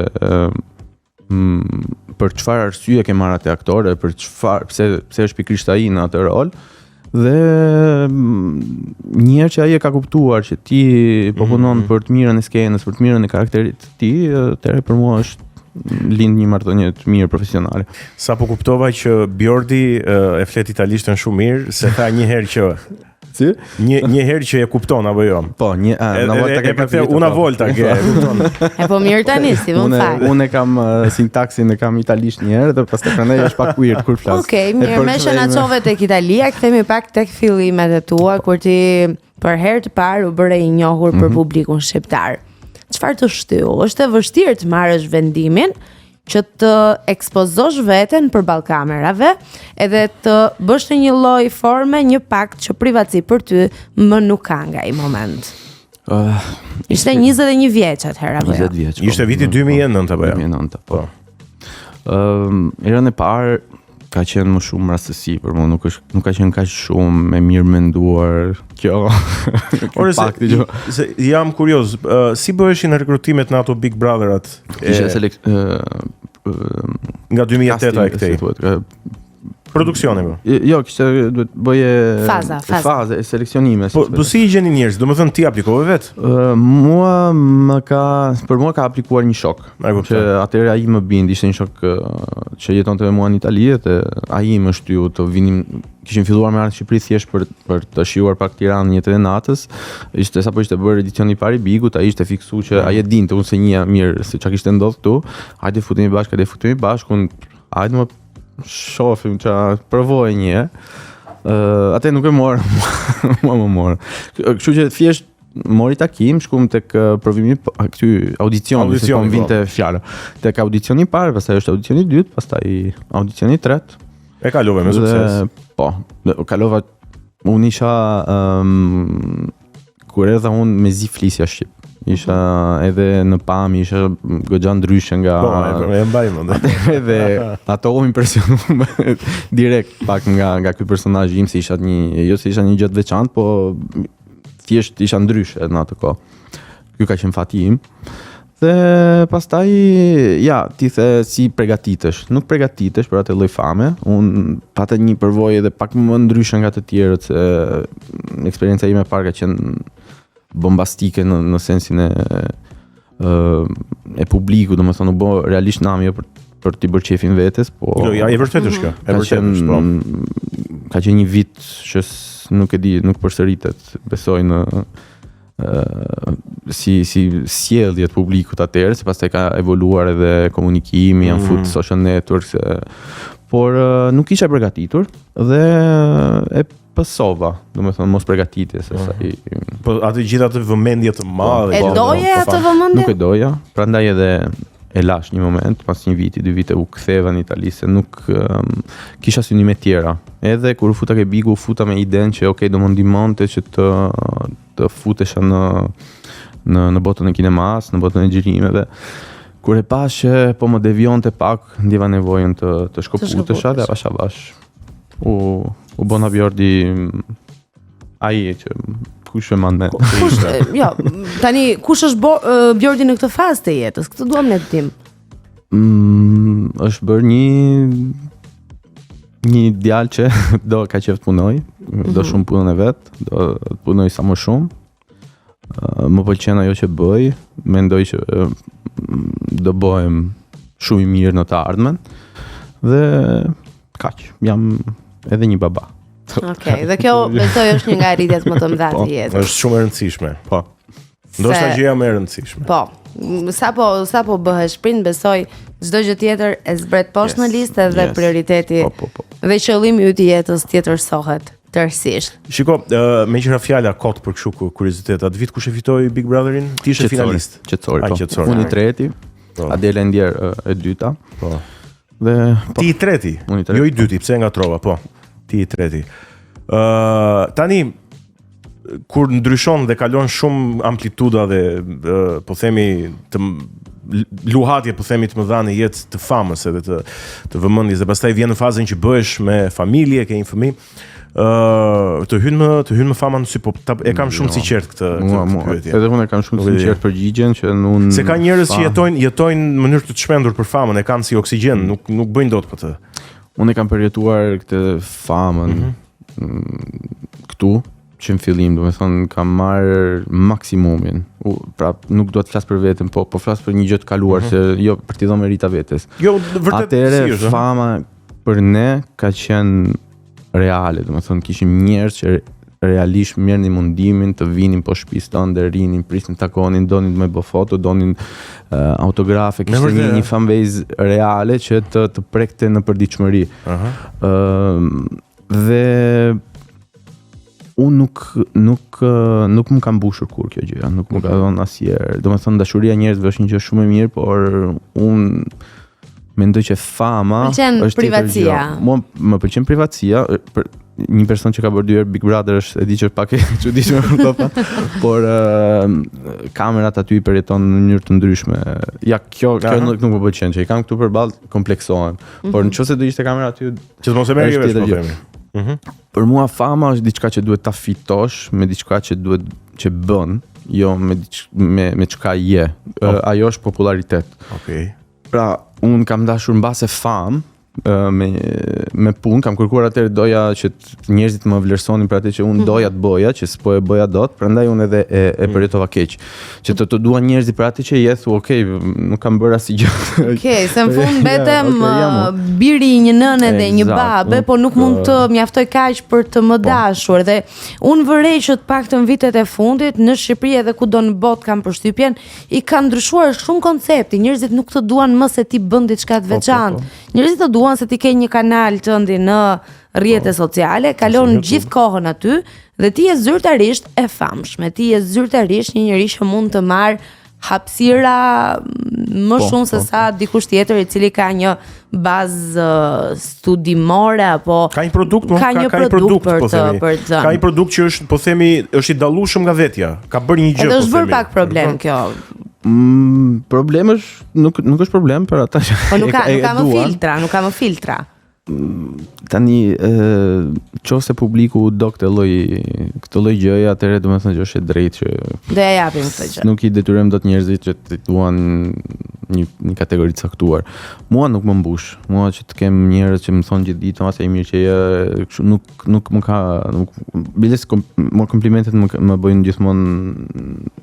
A: për çfarë arsye ke marrë atë aktor, për çfarë pse është pikërisht ai në atë rol. Dhe një herë që ai e ka kuptuar që ti po punon për të mirën e skenës, për të mirën e karakterit të tij, atëherë për mua është lind një marrëdhënie të mirë profesionale.
D: Sa po kuptova që Bjordi e flet italishtën shumë mirë, se tha një herë që
A: Si?
D: një herë që e kupton apo jo.
A: Po, una volta che capito.
D: Una volta che e kupton.
B: E po mirë tani, si më fal.
A: Unë kam sintaksin e kam italisht një herë dhe pastaj prandaj është pak weird kur flas.
B: Okej, mirë, më shënaçove tek Italia, kthehemi pak tek fillimet e tua kur ti për herë të parë u bëre i njohur për publikun shqiptar. Çfarë të shtyu? Është e vështirë të marrësh vendimin që të ekspozosh veten përballë kamerave edhe të bësh në një lloj forme një pakt që privatësi për ty më nuk ka nga ai moment. Ishte 21 vjeç atëherë apo jo?
A: 20 vjeç.
D: Ishte viti 2009 apo jo?
A: 2009, po. Erën e parë ka qenë më shumë rastësi për mua, nuk ka qenë kaq shumë e mirë menduar kjo.
D: Ore, se jam kurioz, si bëheshin rekrutimet në ato Big Brotherat?
A: Ishte
D: nga 2008 e këtej. Produksioni po.
A: Jo, kishte duhet bëje
B: faza
A: e seleksionime.
D: Po si i gjeni njerëz? Domethënë ti aplikove vet?
A: Për mua ka aplikuar një shok. Që atëherë ai më bindi, ishte një shok që jetonte me mua në Itali dhe ai më shtyu të vinim. Kishim filluar me ardhmë në Shqipëri thjesht për të shijuar pak Tiranë jetën e natës. Sapo ishte bërë edicioni i parë i Bigut, ai ishte fiksuar që ai e dinte unë se njeh mirë se çka kishte ndodhur këtu. Hajde futemi bashkë, hajde më shofim që provoj një. Atë nuk e morë, mua më morë. Kështu që thjesht mori takim, shkum tek provimi këty audicioni, se po më vinte fjala. Tek audicioni i parë, pastaj është audicioni i dytë, pastaj audicioni i tretë.
D: E kalove me sukses.
A: Po, kalova, unë isha kur erdha unë me zi flisja shqip. Isha edhe në pam, isha goxha ndryshe nga...
D: Po, e mbaj mend.
A: Edhe ato u impresionuan direkt pak nga ky personazh im, se isha jo se isha një gjë të veçantë, po thjesht isha ndryshe në atë kohë. Ky ka qenë fati im. Dhe pastaj ti the si përgatitesh. Nuk përgatitesh për atë lloj fame. Unë pata një përvojë edhe pak më ndryshe nga të tjerët, se eksperienca ime e parë ka qenë bombastike në sensin e publiku, domethënë u bë realisht nami për t'i bërë qefin vetes, po
D: jo, ja, e vërtetë është kjo. E vërtetë është, po.
A: Ka qenë një vit që nuk e di, nuk përsëritet, besoj në si sjellje të publikut atëherë, se pastaj ka evoluar edhe komunikimi, janë fut social networks, por nuk isha përgatitur dhe e pësova, domethënë mos përgatitje se sa i...
D: Po atë gjithë atë vëmendje të madhe.
B: E doje atë vëmendje?
A: Nuk e doja, prandaj edhe e lash një moment, pas një viti, 2 vite u ktheva në Itali, se nuk kisha synime tjera. Edhe kur u futa ke Bigu, u futa me idenë që do më ndihmonte që të futesha në botën e kinemas, në botën e xhirimeve. Kur e pash që po më devionte pak, ndjeva nevojën të shkoputesha dhe avash. U bona Bjordi ai që kush e manden.
B: Jo, tani kush është Bjordi në këtë fazë të jetës? Këtë duam ne të dim.
A: Është bërë një djalë që do ka qef të punoj, do shumë punën e vet, do të punoj sa më shumë. Më pëlqen ajo që bëj, mendoj që do bëhem shumë i mirë në të ardhmen dhe kaq, jam edhe një baba.
B: Okej, dhe kjo besoj është një nga arritjet më të mëdha të jetës.
D: Është shumë e rëndësishme.
A: Po.
D: Ndoshta gjëja më e rëndësishme.
B: Po. Sapo bëhesh prind, besoj çdo gjë tjetër e zbret poshtë në listë dhe prioriteti dhe qëllimi yt i jetës tjetërsohet tërësisht.
D: Shiko, me qira fjala kot për kështu kuriozitet, atë vit kush e fitoi Big Brotherin? Ti ishe finalist.
A: Qetësori, po. Unë i treti, Adela Ndier e dyta.
D: Po.
A: Dhe
D: ti i treti. Jo i dyti, pse ngatrova, po. Ti i treti. Tani kur ndryshon dhe kalon shumë amplituda dhe po themi luhatje po themi të mëdha në jetë të famës edhe të vëmendjes dhe pastaj vjen në fazën që bëhesh me familje, ke një fëmijë, të hyn më fama në sy, po e kam shumë sinqert këtë pyetje.
A: Edhe unë e kam shumë sinqert përgjigjen që unë
D: se ka njerëz që jetojnë në mënyrë të çmendur për famën, e kanë si oksigjen, nuk bëjnë dot për të.
A: Unë e kam përjetuar këtë famën këtu që në fillim, do me thonë, kam marrë maksimumin. Pra, nuk do të flas për veten, po flas për një gjë të kaluar, se jo për t'i dhënë merita vetes.
D: Jo, vërtet
A: Atëre,
D: si është.
A: fama për ne ka qenë reale, do me thonë, kishim njerëz që realisht merrnin mundimin të vinin po shtëpisë tonë, rinin, prisnin, takonin, donin me bë foto, donin autografe, kishte një fanbase reale që të prekte në përditshmëri. Dhe unë nuk më kam mbushur kur kjo gjë, nuk më ka dhënë asnjëherë. Domethënë dashuria e njerëzve është një gjë shumë e mirë, por unë mendoj që fama është
B: privatësia.
A: Mua më pëlqen privatësia, për një person që ka bërë 2 herë Big Brother është e di që pak e çuditshme por kamerat aty i përjeton në mënyrë të ndryshme. Ja, kjo nuk më pëlqen, që i kam këtu përballë kompleksohen. Por nëse do ishte kamera aty
D: që të mos e merri vesh, po themi.
A: Për mua fama është diçka që duhet ta fitosh me diçka që duhet që bën, jo me çka je. Ajo është popularitet.
D: Okej.
A: Pra, unë kam dashur mbase famë me punë, kam kërkuar atëherë doja që njerëzit më vlerësonin për atë që unë doja të bëja, që s'po e bëja dot, prandaj unë edhe e përjetova keq. Që të duan njerëzit për atë që je, thu, okay, nuk kam bërë asgjë.
B: Okej, se në fund betem biri i një nëne dhe një babe, po nuk mund të mjaftoj kaq për të më dashur. Dhe unë vërej që të paktën vitet e fundit në Shqipëri edhe kudo në botë kam përshtypjen, i ka ndryshuar shumë koncepti. Njerëzit nuk të duan më se ti bën diçka të veçantë. Njerëzit të duan se ti ke një kanal tëndi në rrjete sociale, kalon gjithë kohën aty dhe ti je zyrtarisht e famshme, ti je zyrtarisht një njerëz që mund të marr hapësira më shumë se sa dikush tjetër i cili ka një bazë studimore apo
D: ka një produkt,
B: ka një produkt për të.
D: Ka një produkt që është, po themi, është i dallueshëm nga vetja. Ka bërë një gjë, po themi.
B: Edhe është bërë pak problem kjo.
A: Problem është nuk është problem për ata që
B: nuk ka më filtra.
A: Tani nëse publiku do këtë lloj gjëje, atëherë domethënë që është e drejtë që
B: do ja japim këtë gjë.
A: Nuk i detyrojmë dot njerëzit që të duan një kategori të caktuar. Mua nuk më mbush. Mua që të kem njerëz që më thonë gjithë ditën ose i mirë që je, nuk më ka biles mua komplimentet më bëjnë gjithmonë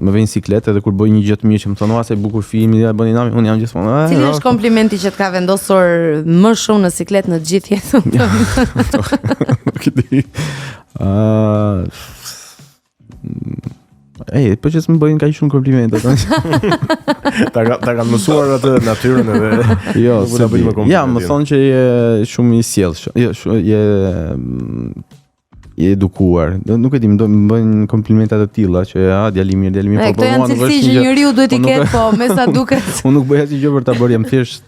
A: më vjen siklet, edhe kur bëj një gjë të mirë që më thonë ose bukur filmi, ja bëni nami, unë jam gjithmonë.
B: Cili është komplimenti që të ka vendosur më shumë në siklet në gjithë jetën tënde?
A: Nuk e di. Po që s'më bëjnë kaq shumë komplimente.
D: Ta kanë mësuar atë natyrën edhe.
A: Jo, ja, më thonë që je shumë i sjellshëm. Jo, je edukuar. Nuk e di, më bëjnë komplimente të tilla që djali mirë, po
B: këto janë cilësi që njeriu duhet i ketë, po me sa duket.
A: Unë nuk bëj asgjë për ta bërë, jam thjesht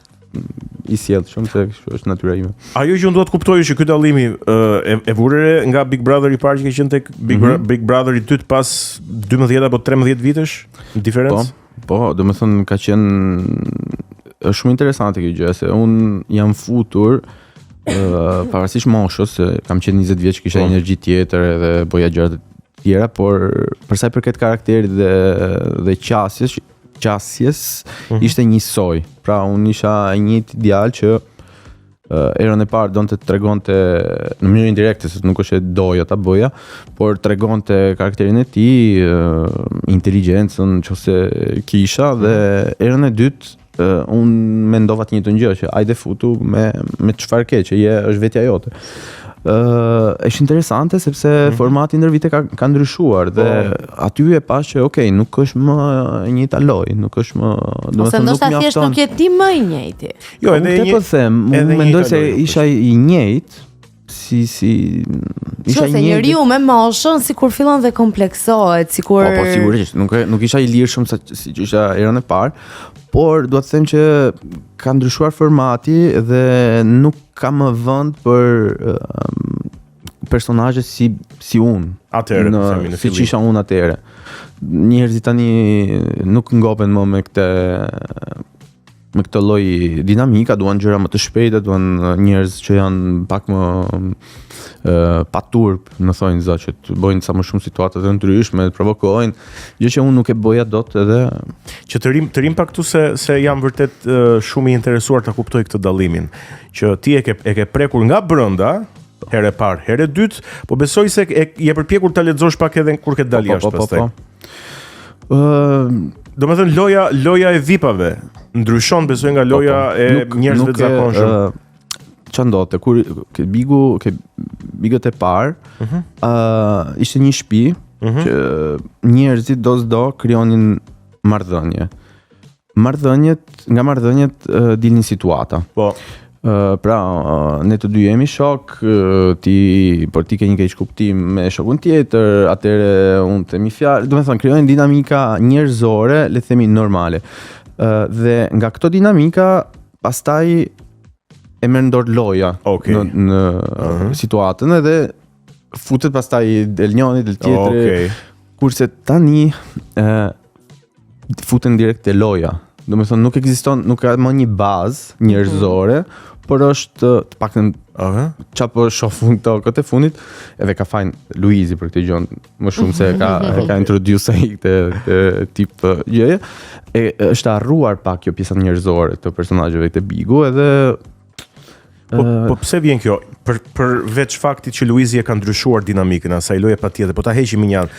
A: i sjellshëm, se është natyra ime.
D: Ajo që unë dua të kuptoj është që ky dallimi e vurere nga Big Brother i parë që ke qenë tek Big Brother i dytë pas 12 apo 13 vitesh, diferencë?
A: Po, domethënë ka qenë është shumë interesante kjo gjë, se unë jam futur pavarësisht moshës, se kam qenë 20 vjeç, kisha energji tjetër edhe boja gjëra të tjera, por për sa i përket karakterit dhe qasjes ishte njësoj. Pra unë isha një djalë që erën e parë donte të tregonte në mënyrë indirekte, se nuk është e doja ta bëja, por tregonte karakterin e tij, inteligjencën nëse kisha, dhe erën e dytë unë mendova të njëjtën gjë, që ajde futu me çfarë ke, që është vetja jote. Është interesante sepse formati ndër vite ka ndryshuar dhe aty e pash që okay, nuk është më e njëjta lojë, nuk është më,
B: domethënë nuk mjafton. Ose thjesht nuk je ti më i njëjti.
D: Jo, edhe
A: po them, unë mendoj se isha i njëjtë, si isha i njëjtë.
B: Njeriu me moshën sikur fillon dhe kompleksohet, sikur
A: Po sigurisht, nuk isha i lirshëm si që isha erën e parë, por dua të them që ka ndryshuar formati dhe nuk ka më vend për personazhe si unë.
D: Atëherë,
A: siç isha unë atëherë. Njerëzit tani nuk ngopen më me këtë lloj dinamika, duan gjëra më të shpejta, duan njerëz që janë pak më paturp, më thonë zot, që të bëjnë sa më shumë situata të ndryshme, të provokojnë, gjë që unë nuk e bëja dot, edhe
D: që të rim pak këtu se jam vërtet shumë i interesuar ta kuptoj këtë dallimin, që ti e ke prekur nga brenda Herë e parë, herë e dytë, po besoj se je përpjekur ta lexosh pak edhe kur ke dalë jashtë pastaj. Domethënë loja e vipave ndryshon besoj nga loja e njerëzve të zakonshëm.
A: Ç'a ndodhte kur ke bigët e parë, ishte një shtëpi që njerëzit do krijonin marrëdhënie. Nga marrëdhëniet dilnin situata.
D: Po.
A: Pra, ne të dy jemi shok, ti ke një keq kuptim me shokun tjetër, atëre unë themi fjalë, domethënë krijojnë dinamika njerëzore, le të themi normale. Dhe nga këto dinamika pastaj e merr ndor loja në situatën edhe futet pastaj del njëri del tjetri. Kurse tani futen direkt te loja. Domethënë nuk ekziston, nuk ka më një bazë njerëzore, por është të paktën çapo shoh këtë fundit, edhe ka fajin Luizi për këtë gjë më shumë se ka introduce ai këtë tip gjëje. Është harruar pak kjo pjesa njerëzore të personazheve të Bigu edhe
D: Po pse vjen kjo? Përveç faktit që Luizi e ka ndryshuar dinamikën asaj loje patjetër, po ta heqim një anë.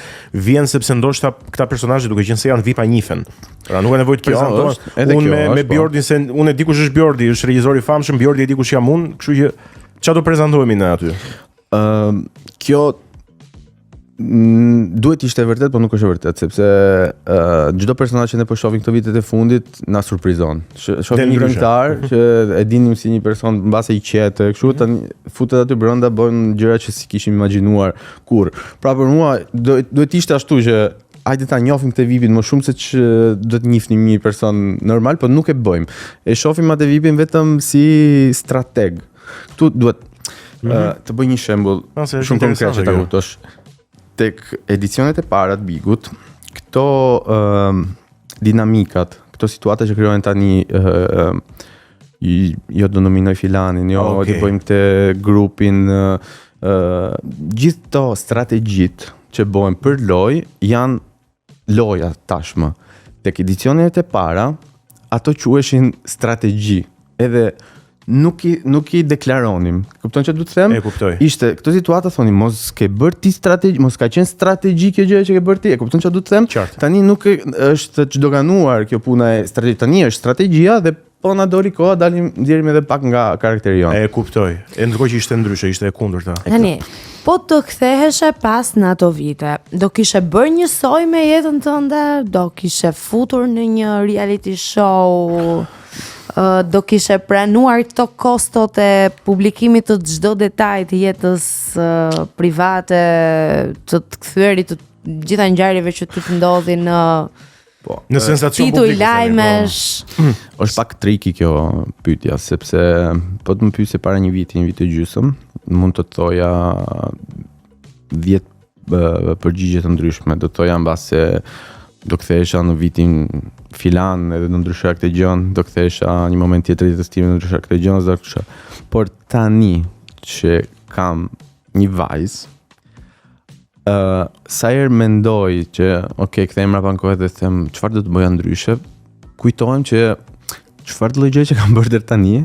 D: Vjen sepse ndoshta këta personazhe duke qenë se janë vipa njifen. Pra nuk ka nevojë të prezantohen. Unë me Bjordin se unë e di kush është Bjordi, është regjisor i famshëm, Bjordi e di kush jam unë, kështu që çfarë do prezantohemi ne aty?
A: Kjo duhet ishte e vërtet, po nuk është e vërtet, sepse çdo personazh që ne po shohim këto vitet e fundit na surprizon. Shohim një këngëtar që e dinim si një person mbase i qetë, kështu tani futet aty brenda bën gjëra që si kishim imagjinuar kurrë. Pra për mua duhet ishte ashtu që hajde ta njohim këtë vipin më shumë se që do të njihnim një person normal, po nuk e bëjmë. E shohim atë vipin vetëm si strateg. Ktu duhet të bëj një shembull shumë konkret që ta kuptosh. Tek edicionet e para të Bigut, këto dinamikat, këto situata që krijohen tani, jo do nominoj filanin, të bëjmë këtë grupin, gjithë to strategjit që bëhen për lojë janë loja tashmë. Tek edicionet e para, ato quheshin strategji, edhe nuk i deklaronim. Kupton çfarë do të them?
D: E kuptoj.
A: Ishte këto situata thoni mos ke bërë ti strategji, mos ka qenë strategji kjo gjë që ke bërë ti. E kupton çfarë do të them? Tani nuk është çdoganuar kjo puna e strategjisë. Tani është strategjia dhe po na doli koha ndjerim edhe pak nga karakteri jon.
D: E kuptoj. E ndërkohë që ishte ndryshe, ishte e kundërta.
B: Tani, po të ktheheshe pas në ato vite, do kishe bërë një soj me jetën tënde, do kishe futur në një reality show, do kishe pranuar këto kostot e publikimit të çdo detaj të jetës private, të kthyerit të gjitha ngjarjeve që të ndodhin
D: në sensacion
B: publike. Titull lajmesh.
A: Është pak triki kjo pyetja, sepse po të më pyesë para një vit e gjysmë, mund të thoja 10 përgjigje të ndryshme, do të thoja mbase do kthehesha në vitin filan edhe do ndryshoja këtë gjën, do kthehesha një moment tjetër jetës time do ndryshoja këtë gjën, por tani që kam një vajzë, sa herë mendoj që kthehem mbrapa në kohë dhe them çfarë do të bëja ndryshe, kujtohem që çfarë lloj gjëje që kam bërë deri tani,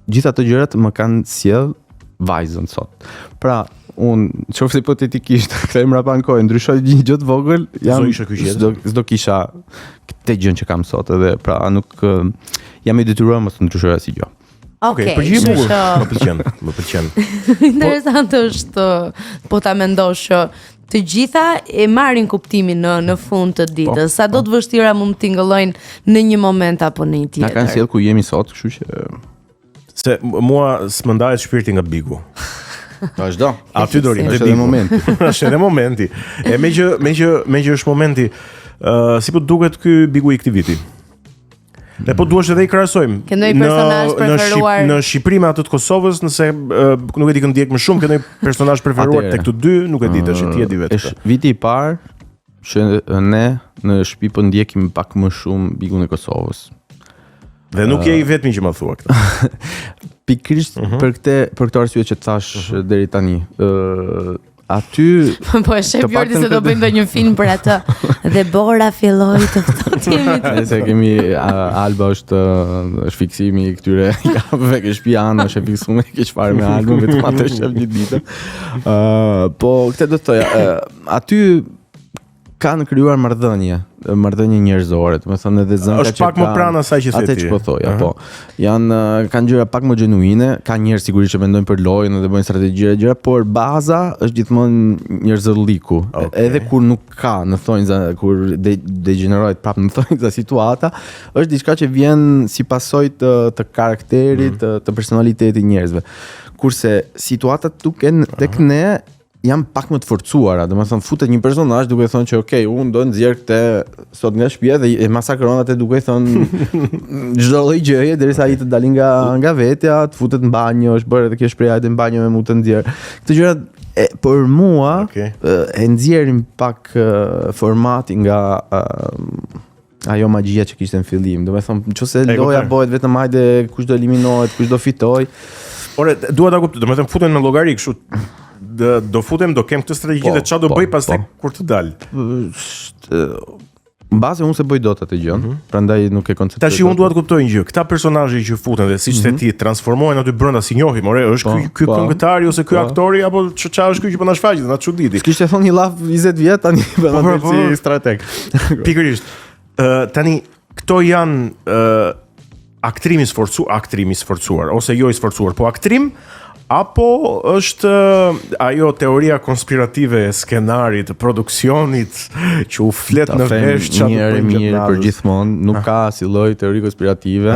A: gjithë ato gjërat më kanë sjell vajzën sot. Pra, unë qoftë hipotetikisht kthehem mbrapa në kohë, ndryshoj një gjë të vogël, s'do kisha këtë gjën që kam sot edhe pra nuk jam i detyruar mos të ndryshoj asnjë gjë.
B: Okej,
D: më pëlqen.
B: Interesant është po ta mendosh që të gjitha e marrin kuptimin në fund të ditës. Sa do të vështira mund të tingëllojnë në një moment apo në një tjetër.
A: Na kanë sjell ku jemi sot, kështu që
D: se mua s'më ndahet shpirti nga Bigu.
A: Vazhdo.
D: Aty do rim,
A: është edhe momenti.
D: Është edhe momenti. E me që është momenti, si po duket ky Bigu i këtij viti? Ne po duhesh edhe i krahasojmë.
B: Ke ndonjë personazh preferuar
D: në Shqipëri me atë të Kosovës, nëse nuk e di kë ndjek më shumë, ke ndonjë personazh preferuar tek këto dy, nuk e di tash, ti e di vetë.
A: Është viti i parë që ne në shtëpi po ndjekim pak më shumë Bigun e Kosovës.
D: Dhe nuk je i vetmi që më thua këtë.
A: Pikërisht për këtë arsye që thash deri tani. aty
B: Po e shef
A: Të
B: Jordi
A: paktën
B: se do
A: këtë-
B: bëjmë ndonjë film për atë. Dhe Bora filloi të ftohtimit.
A: se kemi Alba është fiksimi i këtyre javëve që shtëpia anë është e fiksuar ke çfarë me Albën vetëm atë shef një ditë. Po këtë do të thoja, aty kanë krijuar marrëdhënie njerëzore, do të thonë edhe zënka
D: Është pak më pranë asaj që the
A: atë
D: ti.
A: që po thoja, po. Kanë gjëra pak më genuine, ka njerëz sigurisht që mendojnë për lojën dhe bëjnë strategji e gjëra, por baza është gjithmonë njerëzëlliku. Edhe kur nuk ka në thonjza, kur degenerohet prapë në thonjza situata, është diçka që vjen si pasojë të karakterit, të personalitetit njerëzve. Kurse situatat tek ne jam pak më të forcuara, domethënë futet një personazh duke thënë që okay, unë do nxjerr këtë sot nga shtëpia dhe e masakron atë duke thënë çdo lloj gjëje derisa ai të dalin nga vetja, të futet në banjë, është bërë edhe kjo shprehje hajde në banjë me mu të nxjerr. Këto gjëra për mua e nxjerrin pak formati nga ajo magjia që kishte në fillim. Domethënë nëse loja bëhet vetëm hajde kush do eliminohet, kush do fitoj.
D: Ore, dua ta kuptoj, domethënë futen në llogari kështu do futem, do kem këtë strategji dhe çfarë do bëj pastaj kur të dal.
A: Në bazë unë se bëj dot atë gjën, prandaj nuk e koncentroj.
D: Tash unë dua të kuptoj një gjë. Këta personazhe që futen dhe siç the ti transformohen aty brenda si njohim, ore, është ky këngëtari ose ky aktori apo ç'a është ky që po na shfaqet, na çuditi.
A: Kishte thonë një llaf 20 vjet tani bëhet si strateg.
D: Pikërisht. Tani këto janë aktrimi i sforcuar ose jo i sforcuar, po aktrim apo është ajo teoria konspirative e skenarit, produksionit që u flet në vesh çfarë
A: mirë për gjithmonë, nuk ka si lloj teori konspirative.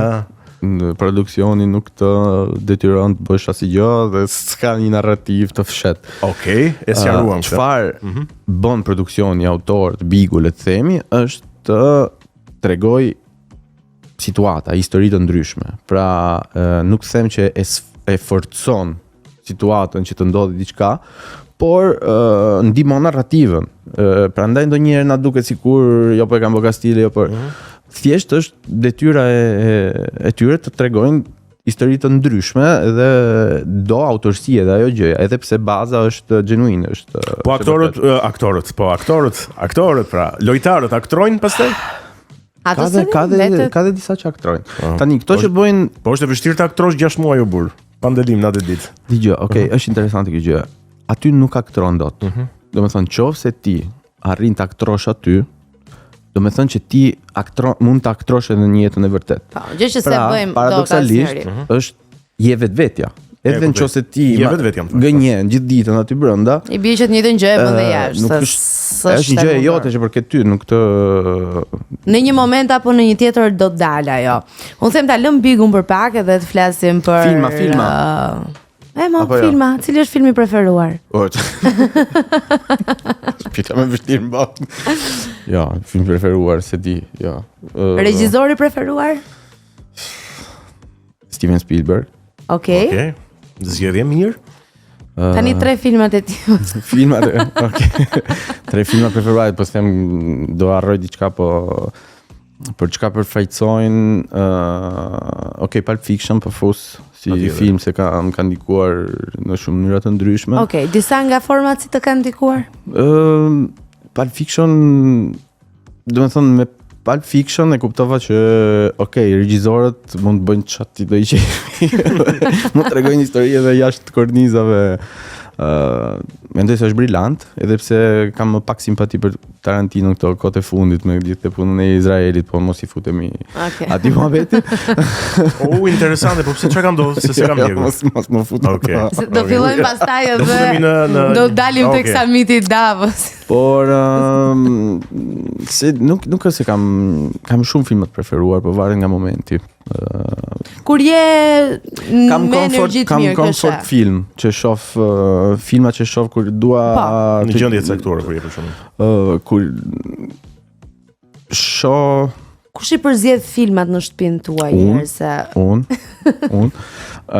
A: Produksioni nuk të detyron të bësh asnjë gjë dhe s'ka një narrativ të fshet.
D: Okej, e sqaruam këtë.
A: Çfarë bën produksioni, autorët, bigu le të themi, është të tregoj situata, histori të ndryshme. Pra, nuk them që e forcon situatën që të ndodhi diçka, por ndihmon narrativën. Prandaj ndonjëherë na duket sikur jo po e kanë bërë Kastile, jo por thjesht është detyra e tyre të tregojnë histori të ndryshme dhe do autorësi edhe ajo gjëja, edhe pse baza është genuine, është.
D: Po aktorët, pra, lojtarët aktrojnë pastaj?
A: Ka dhe disa që aktrojnë. Tani këto që bëjnë,
D: po është e vështirë të aktrosh 6 muaj o burr, pa ndalim natë ditë.
A: Dgjoj, okay, është interesante kjo gjë. Aty nuk aktron dot. Domethënë nëse ti arrin të aktrosh aty, domethënë që ti mund të aktrosh edhe në jetën e vërtetë.
B: Po, gjë që se bëjmë
A: paradoksalisht është je vetvetja. Edhe nëse ti gënjen gjithë ditën aty brenda,
B: i bie që të njëjtën gjë e bën dhe jashtë.
A: Është një gjë e jote që përket ty, nuk të
B: në një moment apo në një tjetër do të dalë ajo. Unë them ta lëm bigun për pak edhe të flasim për
A: filma.
B: Filma, cili është filmi preferuar?
A: Pita me vështirë më bot. Ja, film preferuar, se di, ja.
B: Regjizori preferuar?
A: Steven Spielberg.
B: Okej.
D: Zgjedhje mirë.
B: Tani 3 filmat e tij.
A: Filmat, okay. 3 filma preferuar, po them do harroj diçka, po për çka përfaqësojnë, okay, Pulp Fiction po fus si film se më ka ndikuar në shumë mënyra të ndryshme.
B: Okej, disa nga format si të kanë ndikuar?
A: Pulp Fiction, domethënë me Pulp Fiction e kuptova që okay, regjizorët mund të bëjnë çfarë ti do i qefi. Mund të tregojnë histori edhe jashtë kornizave. Mendoj se është brillant, edhe pse kam më pak simpati për Tarantino këto kohët e fundit me gjithë punën e Izraelit, po mos i futemi aty muhabeti.
D: Interesante, po pse çka ka ndodhur se s'kam ndjekur.
A: Mos më fut.
B: Do fillojmë pastaj edhe do dalim tek samiti i Davos.
A: Por se nuk është se kam shumë filma të preferuar, po varet nga momenti.
B: Kur je me energji të mirë,
A: kam comfort film që shoh filma që shoh kur dua
D: në gjendje caktuare kur je për shembull.
A: Kur shoh
B: kush i përzjedh filmat në shtëpinë tuaj njerëse? Unë.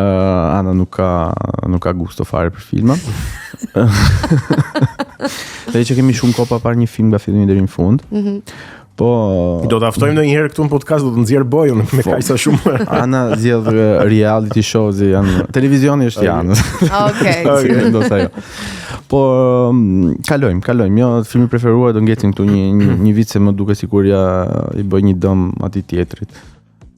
A: Ana nuk ka gusto fare për filma. Dhe që kemi shumë kohë pa parë një film nga fillimi deri në fund. Po
D: Do ta ftojmë ndonjëherë këtu në podcast, do të nxjerr Bojën me kaq sa shumë.
A: Ana zgjedh reality shows janë televizioni është janë.
B: Okej.
A: Ndoshta jo. Po kalojmë. Jo, filmi preferuar do ngecim këtu një vit se më duket sikur ja i bëj një dëm atij tjetrit.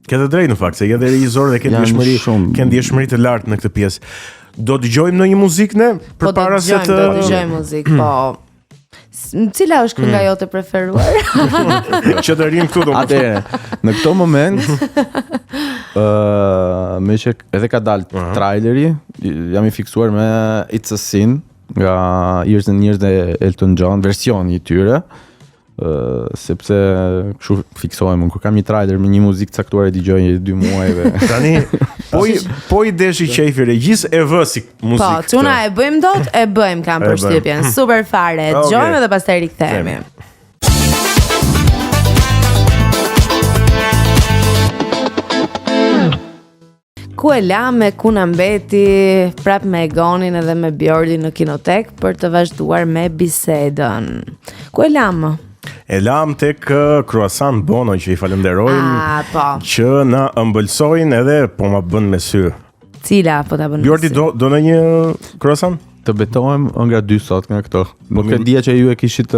D: Ke të drejtë në fakt, se je dhe regjisor dhe ke ndjeshmëri të lartë në këtë pjesë. Do dëgjojmë ndonjë muzikë ne përpara se të
B: do dëgjojmë muzikë, po. Cila është kënga jote preferuar?
D: që të rim këtu do.
A: Atëherë, në këtë moment me që edhe ka dalë traileri, jam i fiksuar me It's a Sin nga Years and Years dhe Elton John, versioni i tyre. Sepse kështu fiksohem kur kam një trailer me një muzikë caktuar e dëgjoj 2 muaj dhe
D: tani po i deshi qefi regjis e vë si muzikë.
B: Po, çuna e bëjmë dot, e bëjmë kam përshtypjen. Super fare. Dëgjojmë dhe pastaj rikthehemi. Ku e la me ku na mbeti, prap me Egonin edhe me Bjordin në Kinotek për të vazhduar me bisedën. Ku e lam?
D: E lam tek Croissant Bono që i falenderojmë
B: po.
D: Që na ëmbëlsojnë edhe po ma bën me sy.
B: Cila po ta bën?
D: Bjordi do në një croissant?
A: Të betohem nga 2 sot nga këto. Nuk e dija që ju e kishit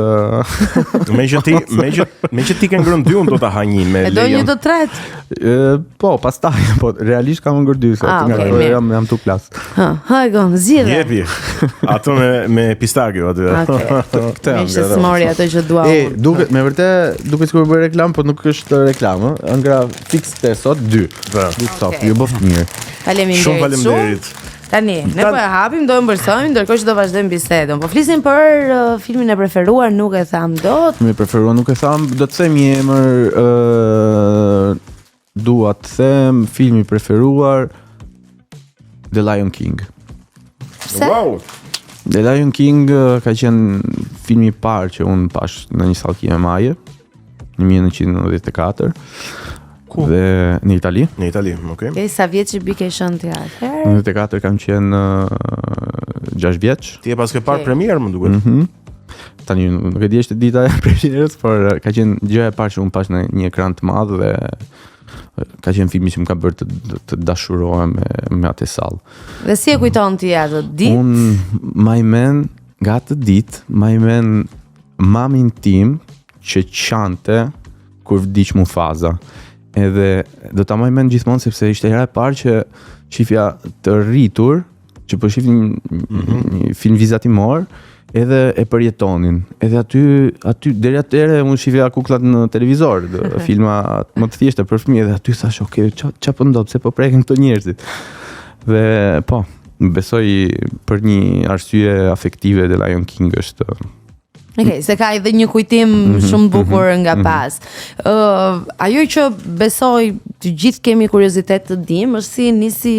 D: me që ti ke ngrënë 2, unë do ta ha një me
B: lejon. E do një të tret?
A: Po, pastaj, po realisht kam ngrënë 2 sot, jam tu klas.
B: Ha, Egon, zgjidhe.
D: Jepi. Ato me pistakio aty.
B: Këtë jam. Ishte smori ato që dua.
A: Duket me vërtet duket sikur bëj reklam, po nuk është reklam, ëh. Nga fix te sot 2. 2 sot, ju bëft mirë.
B: Faleminderit.
D: Shumë faleminderit.
B: Tani, ne po e hapim, do e mbërsojmë, ndërkohë që do vazhdojmë bisedën. Po flisim për filmin e preferuar, nuk e tham dot.
A: Filmi e preferuar nuk e tham, do të them një emër, dua të them filmi i preferuar The Lion King.
B: Pse?
D: Wow.
A: The Lion King ka qenë filmi i parë që unë pash në një sallë kinemaje në 1994. Dhe në Itali.
D: Në Itali, okay.
B: E sa vjeç i bie ke qenë ti atë?
A: Në 94 kam qenë 6 vjeç.
D: Ti e pas ke parë premierë, më duket.
A: Tani nuk e di është dita e premierës, por ka qenë gjëja e parë që unë pash në një ekran të madh dhe ka qenë filmi që më ka bërë të dashurohem me atë sallë.
B: Dhe si e kujton ti atë ditë?
A: Unë majmen nga atë ditë, majmen mamin tim që qante kur vdiq Mufaza. Edhe do ta maj mend gjithmonë sepse ishte hera e parë që shifja të rritur, që po shifnin një film vizatimor, edhe e përjetonin. Edhe aty deri atëherë unë shifja kukullat në televizor, filma më të thjeshta për fëmijë, dhe aty thash, okay, ç'a po ndodh, pse po preken këto njerëzit. Dhe po, besoj për një arsye afektive The Lion King është.
B: Okej, se ka edhe një kujtim shumë bukur nga pas. Ajo që besoj të gjithë kemi kuriozitet të dim, është si nisi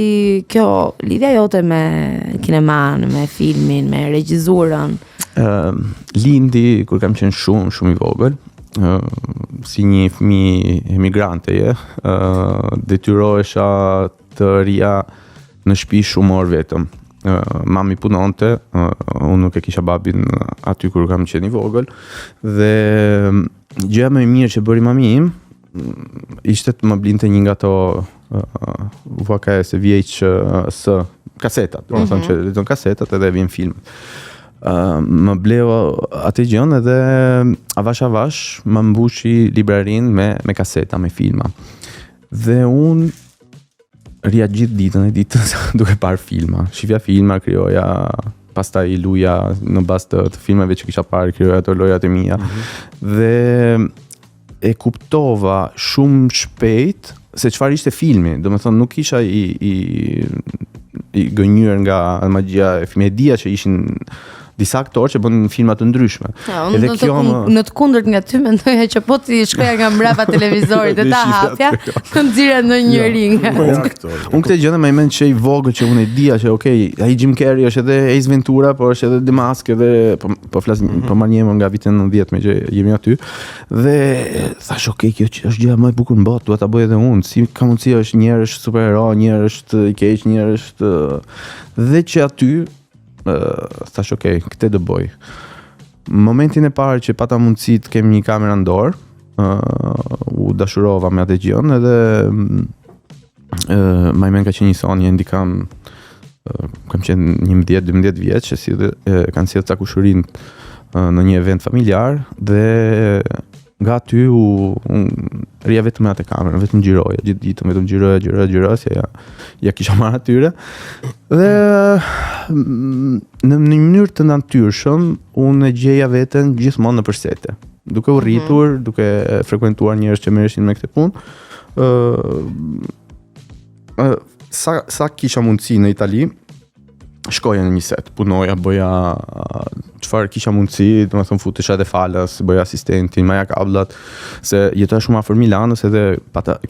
B: kjo lidhja jote me kineman, me filmin, me regjizurën.
A: Lindi kur kam qenë shumë i vogël, si një fëmijë emigrante, detyrohesha të rija në shtëpi shumë orë vetëm. Mami punonte, unë nuk e kisha babin aty kur kam qenë i vogël, dhe gjëja më e mirë që bëri mami im ishte të më blinte një nga ato VHS VHS kasetat, do të thonë që lexon kasetat edhe vjen film. Më bleu atë gjën edhe avash më mbushi librarin me kaseta, me filma. Dhe unë rria gjithë ditën e ditës duke parë filma. Shifja filma, krijoja, pastaj luja në bazë të filmave që kisha parë, krijoja ato lojat e mia. Dhe e kuptova shumë shpejt se çfarë ishte filmi. Domethënë nuk isha i gënjur nga magjia e filmit. Dia që ishin disa aktorë që bën filma të ndryshme.
B: Edhe kjo në të kundërt nga ty mendoja që po ti shkoja nga mbrapa televizorit e ta hapja, të nxirja në një ring.
A: Unë këtë gjë më mend që i vogël që unë e dija që okay, ai Jim Carrey është edhe Ace Ventura, por është edhe The Mask, edhe po flas po marr një emër nga viti 90 me që jemi aty. Dhe thash okay, kjo është gjëja më e bukur në botë, dua ta bëj edhe unë. Si ka mundësi është njëherë është superhero, njëherë është i keq, njëherë është dhe që aty thash okay, këtë do bëj. Momentin e parë që pata mundësi të kem një kamerë në dorë, u dashurova me atë gjën edhe më men ka qenë një sonjë ndikam kam qenë 11-12 vjeç që kanë sjellë ca kushërinë në një event familjar dhe nga aty unë rija vetëm me atë kamerën, vetëm gjiroja, gjithë ditën vetëm gjiroja, se ja kisha marrë atyre. Dhe në një mënyrë të natyrshëm, unë e gjeja veten gjithmonë në përsete. Duke u rritur, duke frekuentuar njerëz që merreshin me këtë punë, sa kisha mundësi në Itali, shkoja në një set, punoja, bëja çfarë kisha mundësi, domethënë futesha edhe falas, bëja asistentin, maja kablat, se jetoja shumë afër Milanës edhe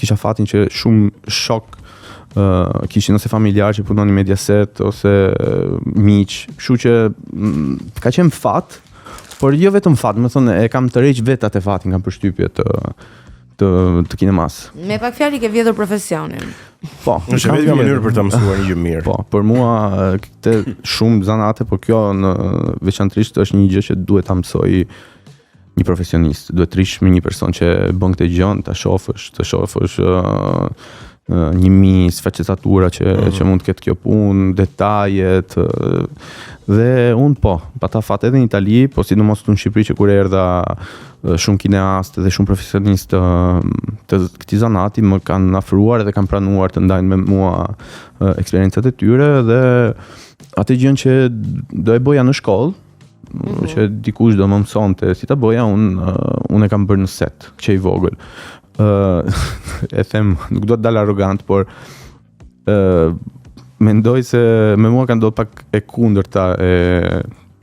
A: kisha fatin që shumë shok kishin ose familjar që punonin në Mediaset ose miq, kështu që ka qenë fat, por jo vetëm fat, më thonë e kam tërheq vetat e fatin, kam përshtypje të kinemas.
B: Me pak fjalë ke vjedhur profesionin.
A: Po,
D: është vetëm një mënyrë për ta mësuar një gjë mirë.
A: Po, për mua këtë shumë zanate, por kjo në veçantërisht është një gjë që duhet ta mësoj një profesionist. Duhet të rish me një person që bën këtë gjë, ta shohësh, një sfaccettatura që mund të ketë kjo punë, detajet dhe unë pa ta fat edhe në Itali, po sidomos këtu në Shqipëri që kur erdha shumë kineast dhe shumë profesionist të këtij zanati më kanë afruar dhe kanë pranuar të ndajnë me mua eksperiencat e tyre dhe atë gjën që do e bëja në shkollë, që dikush do më mësonte si ta bëja, unë e kam bërë në set, që i vogël. E them, nuk do të dal arrogant, por mendoj se me mua kanë ndodhur pak e kundërta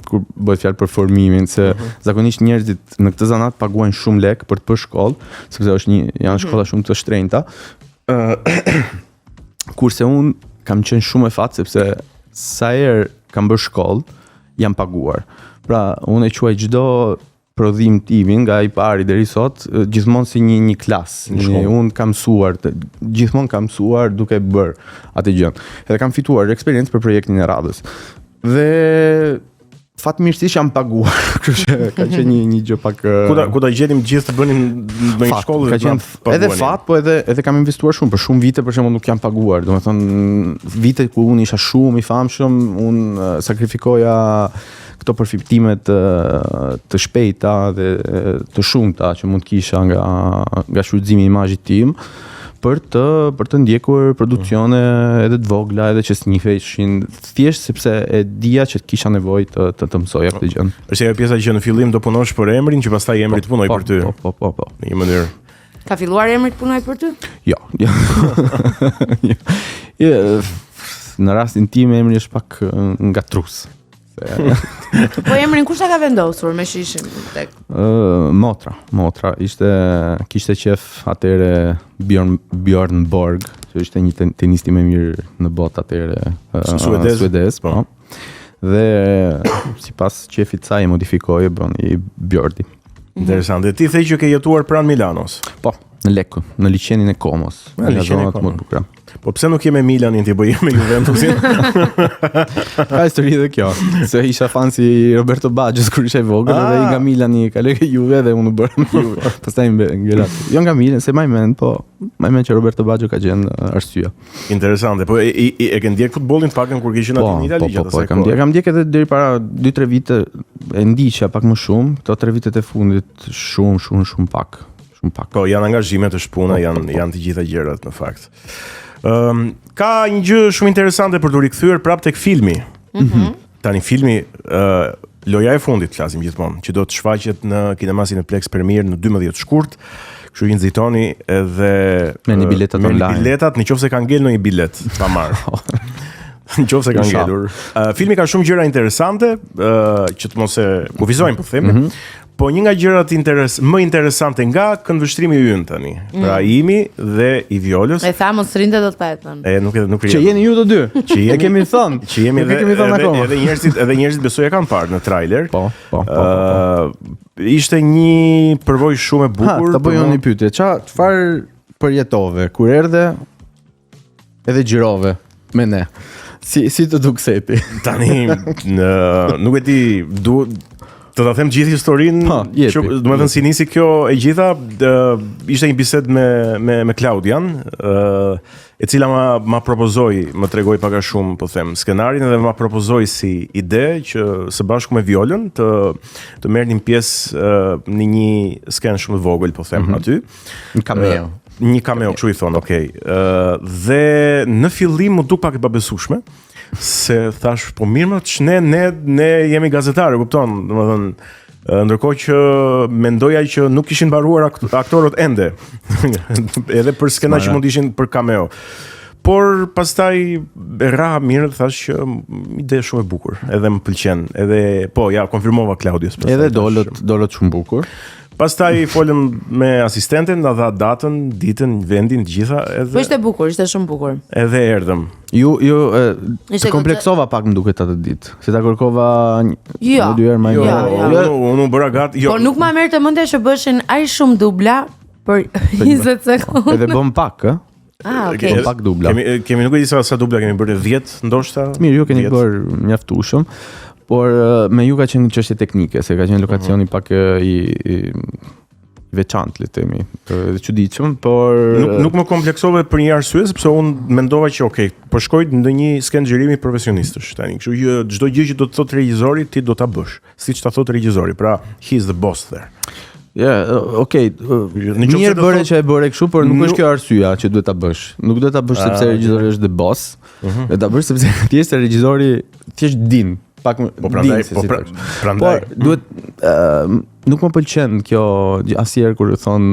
A: kur bëhet fjalë për formimin, se zakonisht njerëzit në këtë zanat paguajnë shumë lek për të bërë shkollë, sepse janë shkolla shumë të shtrenjta. Kurse unë kam qenë shumë e fat sepse sa herë kam bërë shkollë, jam paguar. Pra, unë e quaj çdo prodhim timin nga i pari deri sot gjithmonë si një klasë. Unë kam mësuar, gjithmonë kam mësuar duke bërë atë gjën. Edhe kam fituar eksperiencë për projektin e radhës. Dhe fatmirësisht jam paguar, kështu që ka qenë një gjë pak
D: ku ta gjetim gjithë të bënin në një shkollë
A: ka qenë edhe fat, po edhe kam investuar shumë, për shumë vite për shembull nuk jam paguar. Domethënë vite ku unë isha shumë i famshëm, unë sakrifikoja këto përfitimet të shpejta dhe të shumta që mund kisha nga shfrytëzimi i imazhit tim për të ndjekur produksione edhe të vogla edhe që s'njiheshin thjesht sepse e dija që kisha nevojë të mësoja këtë gjë.
D: Është ajo pjesa që në fillim do punosh për emrin, që pastaj emri të punoj për ty.
A: Po.
D: Në një mënyrë.
B: Ka filluar emri të punoj për ty?
A: Jo. Në rastin tim emri është pak ngatrus.
B: Po emrin kush ta ka vendosur me shishim tek?
A: Motra kishte qef atëre Bjorn Borg, që ishte një tenisti më mirë në botë atëre, suedez, po. Dhe sipas qefit të saj e modifikoi bëni Bjordi.
D: Interesante. Ti the që ke jetuar pranë Milanos.
A: Po, në Lecco, në liçenin e Komos.
D: Në liçenin e Komos. Po pse nuk je me Milanin ti bëj me Juventusin?
A: Ka histori dhe kjo, se isha fan si Roberto Baggio kur isha i vogël dhe i nga Milani kaloi ke Juve dhe unë u bëra me Juve. Pastaj ngelat. Jo nga Milan, se më mend që Roberto Baggio ka qenë arsyeja.
D: Interesante. Po e ke ndjek futbollin të pakën kur ke qenë aty në Itali gjatë asaj kohe?
A: Po, kam ndjek edhe deri para 2-3 vite, e ndiqja pak më shumë, këto 3 vitet e fundit shumë pak.
D: Po, janë angazhime të shpuna, janë të gjitha gjërat në fakt. Ka një gjë shumë interesante për të rikthyer prapë tek filmi. Tani filmi Loja e fundit flasim gjithmonë, që do të shfaqet në kinemasin e Plex Premier në 12 shkurt. Kështu që nxitoni edhe
A: me një biletat online.
D: Me biletat, nëse ka ngel ndonjë bilet pa marr. Nëse ka ngelur. Filmi ka shumë gjëra interesante që të mos e kufizojmë po themi. Po një nga gjërat më interesante nga këndvështrimi ynë tani, pra imi dhe i Violës.
B: E tha mos rrinte do të petën.
D: Nuk
A: që jeni ju të dy. Që e kemi thënë.
D: Që jemi edhe njerëzit besoj e kanë parë në trailer.
A: Po.
D: Ishte një përvojë shumë e bukur.
A: Ta bëj unë një pyetje. Çfarë përjetove kur erdhe edhe xhirove me ne? Si të duk seti?
D: Tani nuk e di, Të ta them gjithë historinë,
A: jepi.
D: domethënë si nisi kjo e gjitha, ishte një bisedë me Klaudian, e cila ma propozoi, më tregoi pak a shumë, po them, skenarin dhe ma propozoi si ide që së bashku me Violën të merrnim pjesë në një skenë shumë të vogël, po them, aty.
A: Një cameo.
D: Një cameo, kështu i thon, okay. Dhe në fillim më duk pak e pabesueshme, se thash, po mirë më që ne jemi gazetarë, kupton, domethënë ndërkohë që mendoja që nuk kishin mbaruar aktorët ende. Edhe për skena që mund ishin për cameo. Por pastaj e raha mirë, thash që ide shumë e bukur, edhe më pëlqen, edhe po ja konfirmova Klaudius.
A: Edhe dolët shumë bukur.
D: Pastaj folëm me asistenten, na dha datën, ditën, vendin, të gjitha, edhe
B: Po ishte bukur, ishte shumë bukur.
D: Edhe erdhëm.
A: Ju
B: Ishte
A: të kompleksova pak më duket atë ditë. Se ta kërkova
B: Jo.
A: 2 herë më
B: Jo.
D: Unë bëra gati.
B: Po nuk ma merr të mendja që bëshin aq shumë dubla për 20 sekondë.
A: Edhe bëm pak, ë?
B: Okay.
A: Bëm pak dubla.
D: Kemi nuk e di sa dubla kemi bërë, 10 ndoshta.
A: Mirë, ju keni
D: 10.
A: bërë mjaftueshëm, por me ju ka qenë çështje teknike, se ka qenë lokacioni pak i veçantë, le të themi, të çuditshëm, por
D: nuk më kompleksove për një arsye, sepse unë mendova që okay, po shkoj në një skenë xhirimi profesionistësh tani. Kështu që çdo gjë që do të thotë regjizori ti do ta bësh, siç ta thotë regjizori. Pra, he's the boss there.
A: Okay, mirë bëre që e bëre kështu, por nuk është kjo arsyeja që duhet ta bësh. Nuk duhet ta bësh sepse regjizori është the boss, e ta bësh sepse ti je regjizori, thjesht din. Pak
D: po prandaj
A: duhet nuk më pëlqen kjo asnjëherë kur thon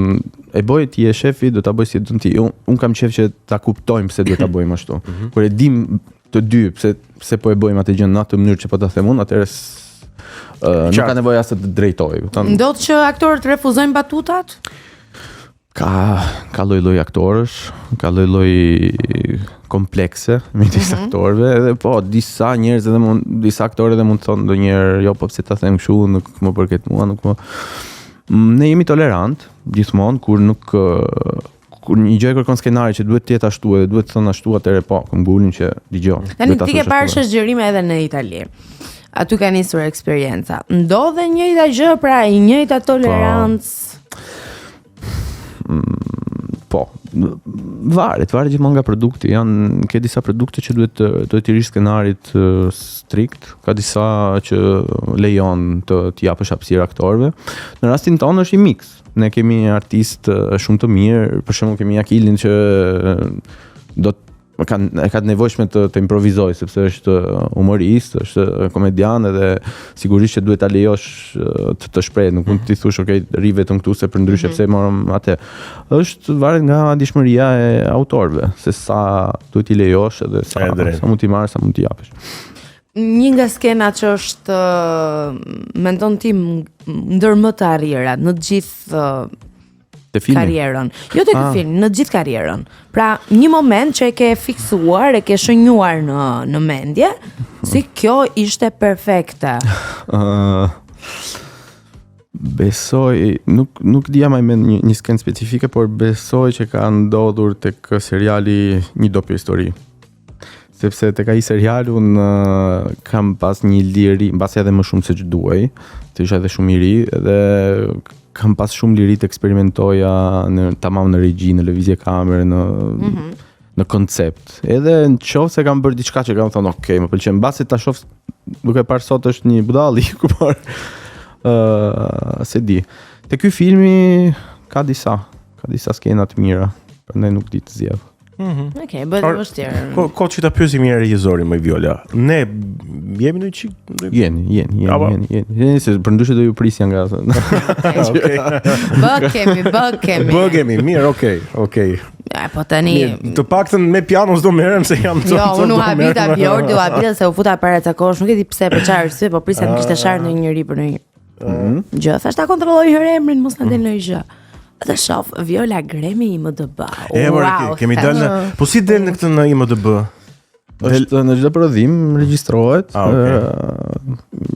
A: e bëj ti je shefi, do ta bëj si don ti. Un kam qejf që ta kuptojmë pse duhet ta bëjmë ashtu. Kur e dim të dy pse po e bëjmë atë gjë në atë mënyrë që po ta them unë, atëherë nuk ka nevojë as të drejtoj.
B: Ndodh që aktorët refuzojnë batutat?
A: Ka lloj aktorësh, ka lloj komplekse midis aktorëve, edhe po disa njerëz edhe disa aktorë edhe mund të thonë ndonjëherë jo, po pse ta them kështu, nuk më përket mua, nuk më. Ne jemi tolerant gjithmonë kur një gjë kërkon skenari që duhet të jetë ashtu edhe duhet të thonë ashtu, atëherë po, kam ngulin që dëgjoj.
B: Tani ti ke parë shëzgjërime edhe në Itali. Aty ka nisur eksperienca. Ndodhe njëjta gjë, pra i njëjta tolerancë.
A: Po, varet gjithmonë nga produkti. Ke disa produkte që duhet t'i rish skenarit strikt, ka disa që lejon të japësh hapësirë aktorëve. Në rastin tonë është i mix. Ne kemi artistë shumë të mirë, për shembull kemi Akilin që ka nevojshme të improvizoj, sepse është humorist, është komedian, edhe sigurisht që duhet ta lejosh të shpreh, nuk mund t'i thush okay, ri vetëm këtu se për ndryshe pse morëm atë. Është varet nga dishmëria e autorëve, se sa duhet i lejosh edhe sa mund t'i marrësh, sa mund t'i japësh.
B: Një nga skenat që është mendon ti ndër më të arrira në të gjithë karrierën. Jo te ky film, në gjithë karrierën. Pra, një moment që e ke fiksuar, e ke shënjuar në mendje, si kjo ishte perfekte.
A: Besoj, nuk dia më mend një skenë specifike, por besoj që ka ndodhur tek seriali Një dopje histori. Sepse tek ai serial un kam pas një liri, mbasi edhe më shumë se ç'duaj, të isha edhe shumë i ri dhe kam pas shumë liri të eksperimentoja tamam në regji, në lëvizje kamere, në koncept. Edhe në qoftë se kam bërë diçka që kam thonë, okay, më pëlqen, mbasi ta shoh duke parë sot është një budalli, por se di. Te ky filmi ka disa skena të mira, prandaj nuk di të zgjedh.
B: Okej, bëhet vështirë.
D: Ko që ta pyesim një regjizorin më Viola. Ne jemi në çik.
A: Jeni, se përndryshe do ju prisja nga.
B: Bëkemi.
D: Mirë, okay.
B: Ja, po tani.
D: Të paktën me piano s'do merrem se jam
B: Jo, unë u habita Bjordi, u habita se u futa para cakosh, nuk e di pse për çfarë arsye, po prisja nuk kishte sharë ndonjë njerëz për ndonjë. Gjë, thash ta kontrolloj emrin, mos na del ndonjë gjë. Dhe shof Viola Gremi IMDb.
D: Wow, kemi dalë. Po si del në këtë në IMDb?
A: Është në çdo prodhim regjistrohet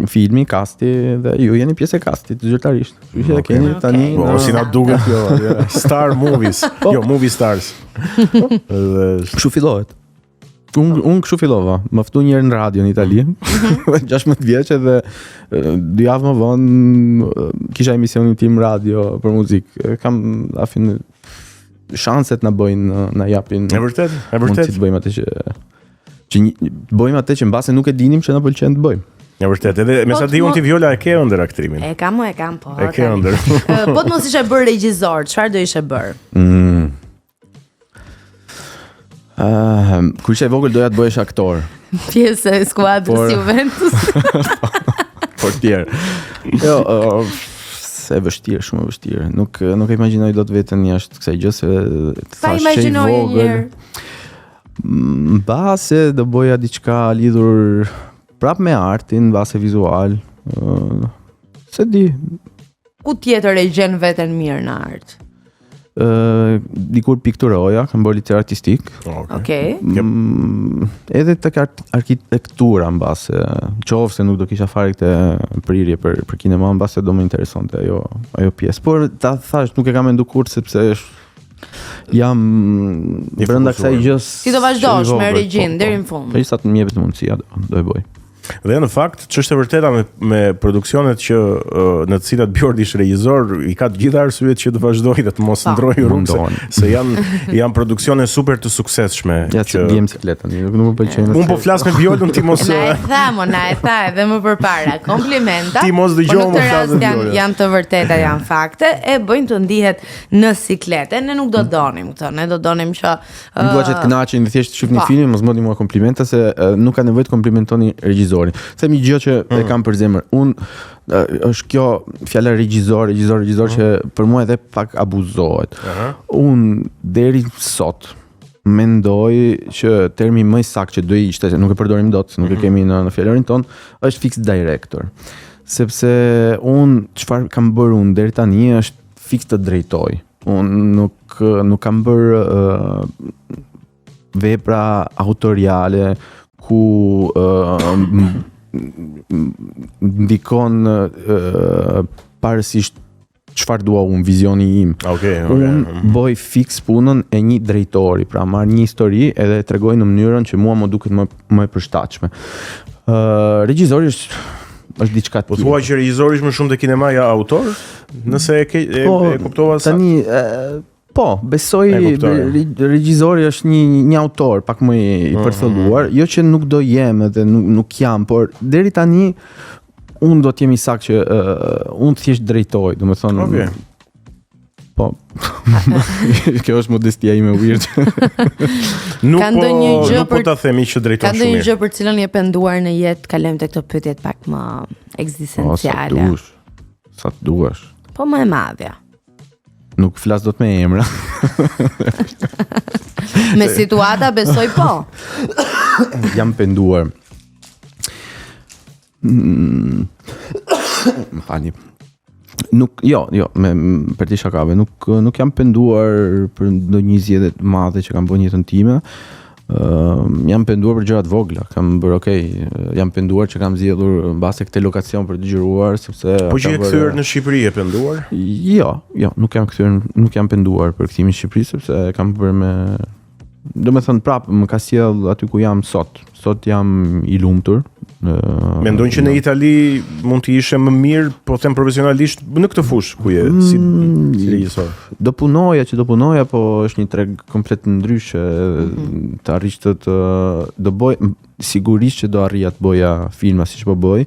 A: filmi, kasti dhe ju jeni pjesë e kastit zyrtarisht. Kështu që keni tani
D: si na duket Star Movies. Jo, Movie Stars.
A: Kështu fillohet. Unë kështu fillova, më ftu një herë në radio në Itali, 16 vjeç edhe 2 javë më vonë kisha emisionin tim radio për muzikë. Kam afin shanset na bëjnë, na japin.
D: E vërtet.
A: Mundësi të bëjmë atë që bëjmë atë që mbase nuk e dinim që na pëlqen të bëjmë.
D: E vërtet. Edhe me sa di unë ti Viola e ke ëndër aktrimin.
B: E kam po.
D: E ke ëndër.
B: Po të mos ishe bërë regjisor, çfarë do ishe bërë?
A: Kur ishe vogël doja të bëhesh aktor.
B: Pjesë e skuadrës Juventus.
A: Portier. Jo, e vështirë, shumë e vështirë. Nuk e imagjinoj dot veten jashtë kësaj gjë se
B: Pa imagjinoje një herë.
A: Mbase do bëja diçka lidhur prap me artin, mbase vizual. Se di.
B: Ku tjetër e gjen veten mirë në art?
A: Dikur pikturoja, kam bërë literatur artistik.
B: Okej.
A: Edhe tek arkitektura mbase, qofse nuk do kisha fare këtë prirje për kinema, mbase do më interesonte ajo pjesë. Por ta thash, nuk e kam menduar kurrë sepse jam brenda kësaj gjës.
B: Ti do vazhdosh me regjin deri në fund.
A: Sa të më jepet mundësia do e bëj.
D: Dhe në fakt, ç'është e vërteta me produksionet që në të cilat Bjordi është regjisor, i ka të gjitha arsyet që të vazhdojë dhe të mos ndrojë rrugë, se janë produksione super të suksesshme.
A: Ja që gjem sikletën, nuk më pëlqen.
D: Unë po flas me Bjordën, ti mos
B: na e tha edhe më përpara. Komplimenta.
D: Ti mos dëgjoj më flas me Bjordën.
B: Janë të vërteta, janë fakte, e bëjnë të ndihet në sikletë. Ne nuk do donim këtë, ne do donim që
A: Nuk dua që të kënaqeni, thjesht shihni filmin, mos bëni mua komplimenta se nuk ka nevojë të komplimentoni regjisorin. Themi gjë që e kam për zemër. Është kjo fjala regjisor që për mua edhe pak abuzohet. Unë deri sot mendoj që termi më i saktë që do ishte, se nuk e përdorim dot, nuk e kemi në fjalorin ton, është fix director. Sepse unë çfarë kam bërë unë deri tani është fix të drejtoj. Unë nuk kam bërë vepra autoriale ku ndikon parësisht çfarë dua unë, vizioni im. Unë bëj fix punën e një drejtori, pra marr një histori edhe e tregoj në mënyrën që mua më duket më e përshtatshme. Regjisori është diçka tjetër.
D: Po thua që regjisori është më shumë te kinemaja autor? Nëse e kuptova sa.
A: Tani po, besoj regjisori është një autor pak më i përthelluar, jo që nuk do jem edhe nuk jam, por deri tani unë do të jem i saktë që unë thjesht drejtoj, domethënë. Po. Kjo është modestia ime weird.
D: Nuk po ta themi që drejton shumë mirë.
B: Ka ndonjë gjë për cilën je penduar në jetë, kalojmë te këto pyetje pak më ekzistenciale.
A: Sa të duash.
B: Po më e madhja.
A: Nuk flas dot me emra.
B: Me situata besoj po.
A: Jam penduar. Më falni. Për të shakave, nuk jam penduar për ndonjë zgjedhje të madhe që kam bërë në jetën time. Jam penduar për gjëra të vogla, kam bërë jam penduar që kam zgjedhur mbase këtë lokacion për të gjëruar sepse
D: Po që je kthyer në Shqipëri e penduar?
A: Jo, nuk jam penduar për kthimin në Shqipëri sepse kam bërë me domethënë prapë më ka sjell aty ku jam sot. Sot jam i lumtur.
D: Mendon që në Itali mund të ishe më mirë, po them profesionalisht në këtë fushë ku je si regjisor.
A: Do punoja, po është një treg komplet ndryshe. Të arrish do bëj sigurisht që do arrija të bëja filma siç po bëj,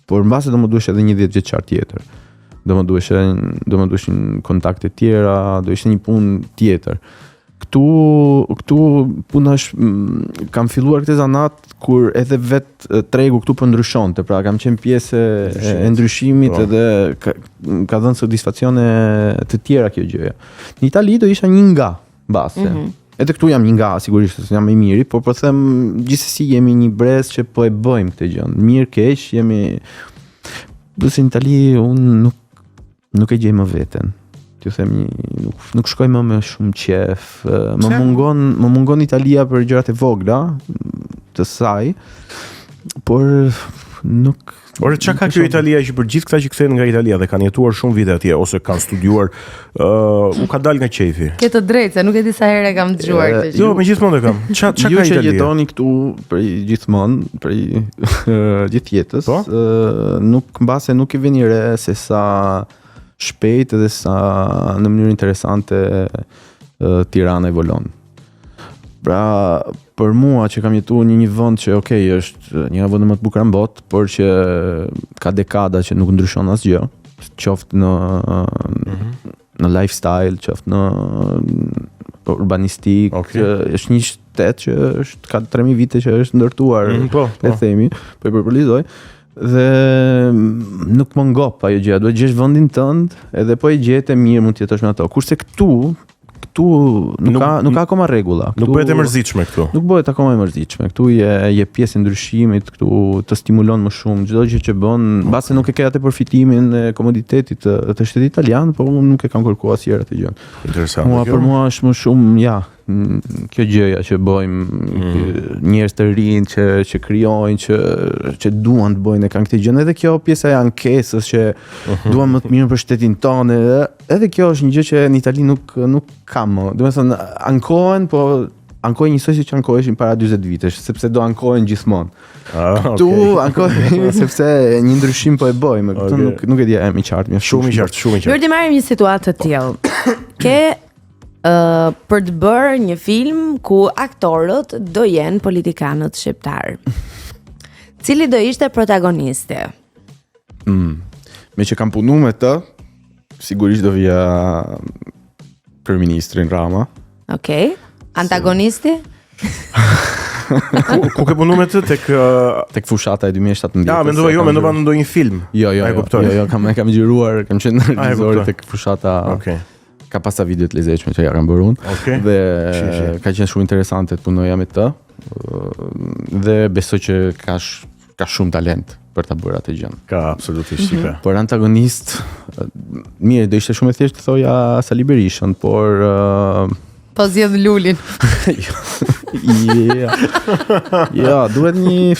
A: por mbase do më duhesh edhe një 10 vjeçar tjetër. Do më duheshin kontakte tjera, do ishte një punë tjetër. Këtu puna është kam filluar këtë zanat kur edhe vetë tregu këtu po ndryshonte, pra kam qenë pjesë e ndryshimit edhe ka dhënë satisfaksione të tjera kjo gjëja. Në Itali do isha një nga base. Edhe këtu jam një nga, sigurisht se jam i miri, por po them gjithsesi jemi një brez që po e bëjmë këtë gjë. Mirë keq jemi. Në Itali unë nuk e gjej më veten. Ju them nuk shkoj më me shumë qef. Më mungon Italia për gjërat e vogla të saj, por nuk
D: Ore, çka ka kjo Italia që për gjithë këta që kthehen nga Italia dhe kanë jetuar shumë vite atje ose kanë studiuar, u ka dalë nga qefi.
B: Ke të drejtë, se nuk e di sa herë kam dëgjuar këtë gjë.
D: Jo, megjithmonë e kam. Çka
A: ju
D: ka
A: që
D: Italia?
A: jetoni këtu për gjithmonë, për gjithë jetës,
D: Po?
A: nuk mbase nuk i vini re se sa shpejt dhe sa në mënyrë interesante Tirana evolon. Pra, për mua që kam jetuar në një vend që është një nga vendet më të bukura në botë, por që ka dekada që nuk ndryshon asgjë, qoftë në lifestyle, qoftë në urbanistik, që është një shtet që ka 3000 vite që është ndërtuar, le themi, po e përpëlizoj. Dhe nuk më ngop ajo gjë, duhet gjesh vendin tënd, edhe po e gjetë e mirë mund të jetosh me ato. Kurse këtu nuk ka akoma rregulla.
D: Nuk bëhet e mërzitshme këtu.
A: Nuk bëhet akoma e mërzitshme. Këtu je pjesë e ndryshimit, këtu të stimulon më shumë çdo gjë që bën, mbase nuk e ke atë përfitimin e komoditetit të shtetit italian, por unë nuk e kam kërkuar asnjëherë atë gjë.
D: Interesante.
A: Për mua është më shumë kjo gjëja që bëjmë njerëz të rinj që krijojnë, që duan të bëjnë, kanë këtë gjë. Edhe kjo pjesa e ankesës që duan më të mirë për shtetin tonë, edhe kjo është një gjë që në Itali nuk ka më. Domethënë ankohen, po ankohen njësoj si që ankoheshin para 40 vitesh, sepse do ankohen gjithmonë. Tu ankohen sepse një ndryshim po e bëjmë. Nuk e di e më qartë.
D: Shumë i qartë.
B: Mirë, të marrim një situatë të tillë. Ke për të bërë një film ku aktorët do jenë politikanët shqiptar. Cili do ishte protagonisti?
A: Me që kam punu me të, sigurisht do vija kryeministrin Rama.
B: Okej. Antagonisti?
A: Ku ke punu me të tek fushata e 2017.
D: Ja, mendova në ndonjë film.
A: Jo, kam xhiruar, kam qenë regjisor tek fushata.
D: Okej.
A: Ka pasa video të lezetshme që ja kam bërë unë. Dhe ka qenë shumë interesante të punoja me të. Dhe besoj që ka shumë talent për ta bërë atë gjën.
D: Ka absolutisht ka.
A: Por antagonist, mirë, do ishte shumë e thjeshtë të thoja Sali Berishën, por
B: po zgjedh Lulin.
A: Ja, duhet një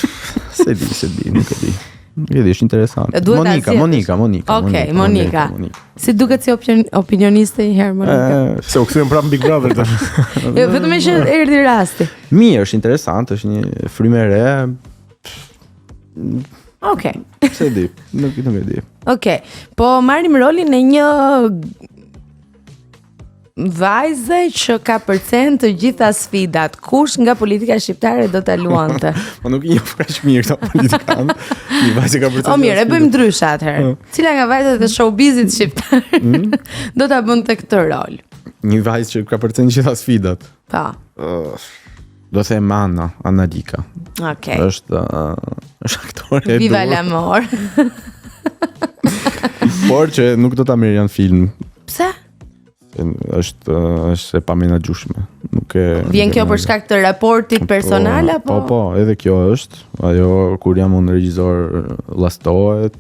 A: se di, nuk e di. Është interesante. Monika.
B: Okej, Monika. Si duket si opinioniste një herë Monika?
D: Se u kthem prapë Big Brother tash.
B: Jo, vetëm që erdhi rasti.
A: Mirë, është interesante, është një frymë e re.
B: Okej.
A: Se di, nuk e di.
B: Okej. Po marrim rolin e një vajze që ka përcen të gjitha sfidat. Kush nga politika shqiptare do ta luante?
A: Po nuk i njoh kaq mirë këta politikanë. Një vajzë ka përcen.
B: Mirë, e bëjmë ndryshe atëherë. Cila nga vajzat e showbizit shqiptar do ta bënte këtë rol?
A: Një vajzë që ka përcen të gjitha sfidat.
B: Po.
A: Do të them Anna Dika.
B: Okej.
A: Është aktore e dur.
B: Viva l'amor.
A: Por që nuk do ta merr në film.
B: Pse?
A: Është e pamenaxhueshme. Nuk e
B: vjen kjo për shkak të raportit personal apo?
A: Po, edhe kjo është. Ajo kur jam unë regjisor llastohet,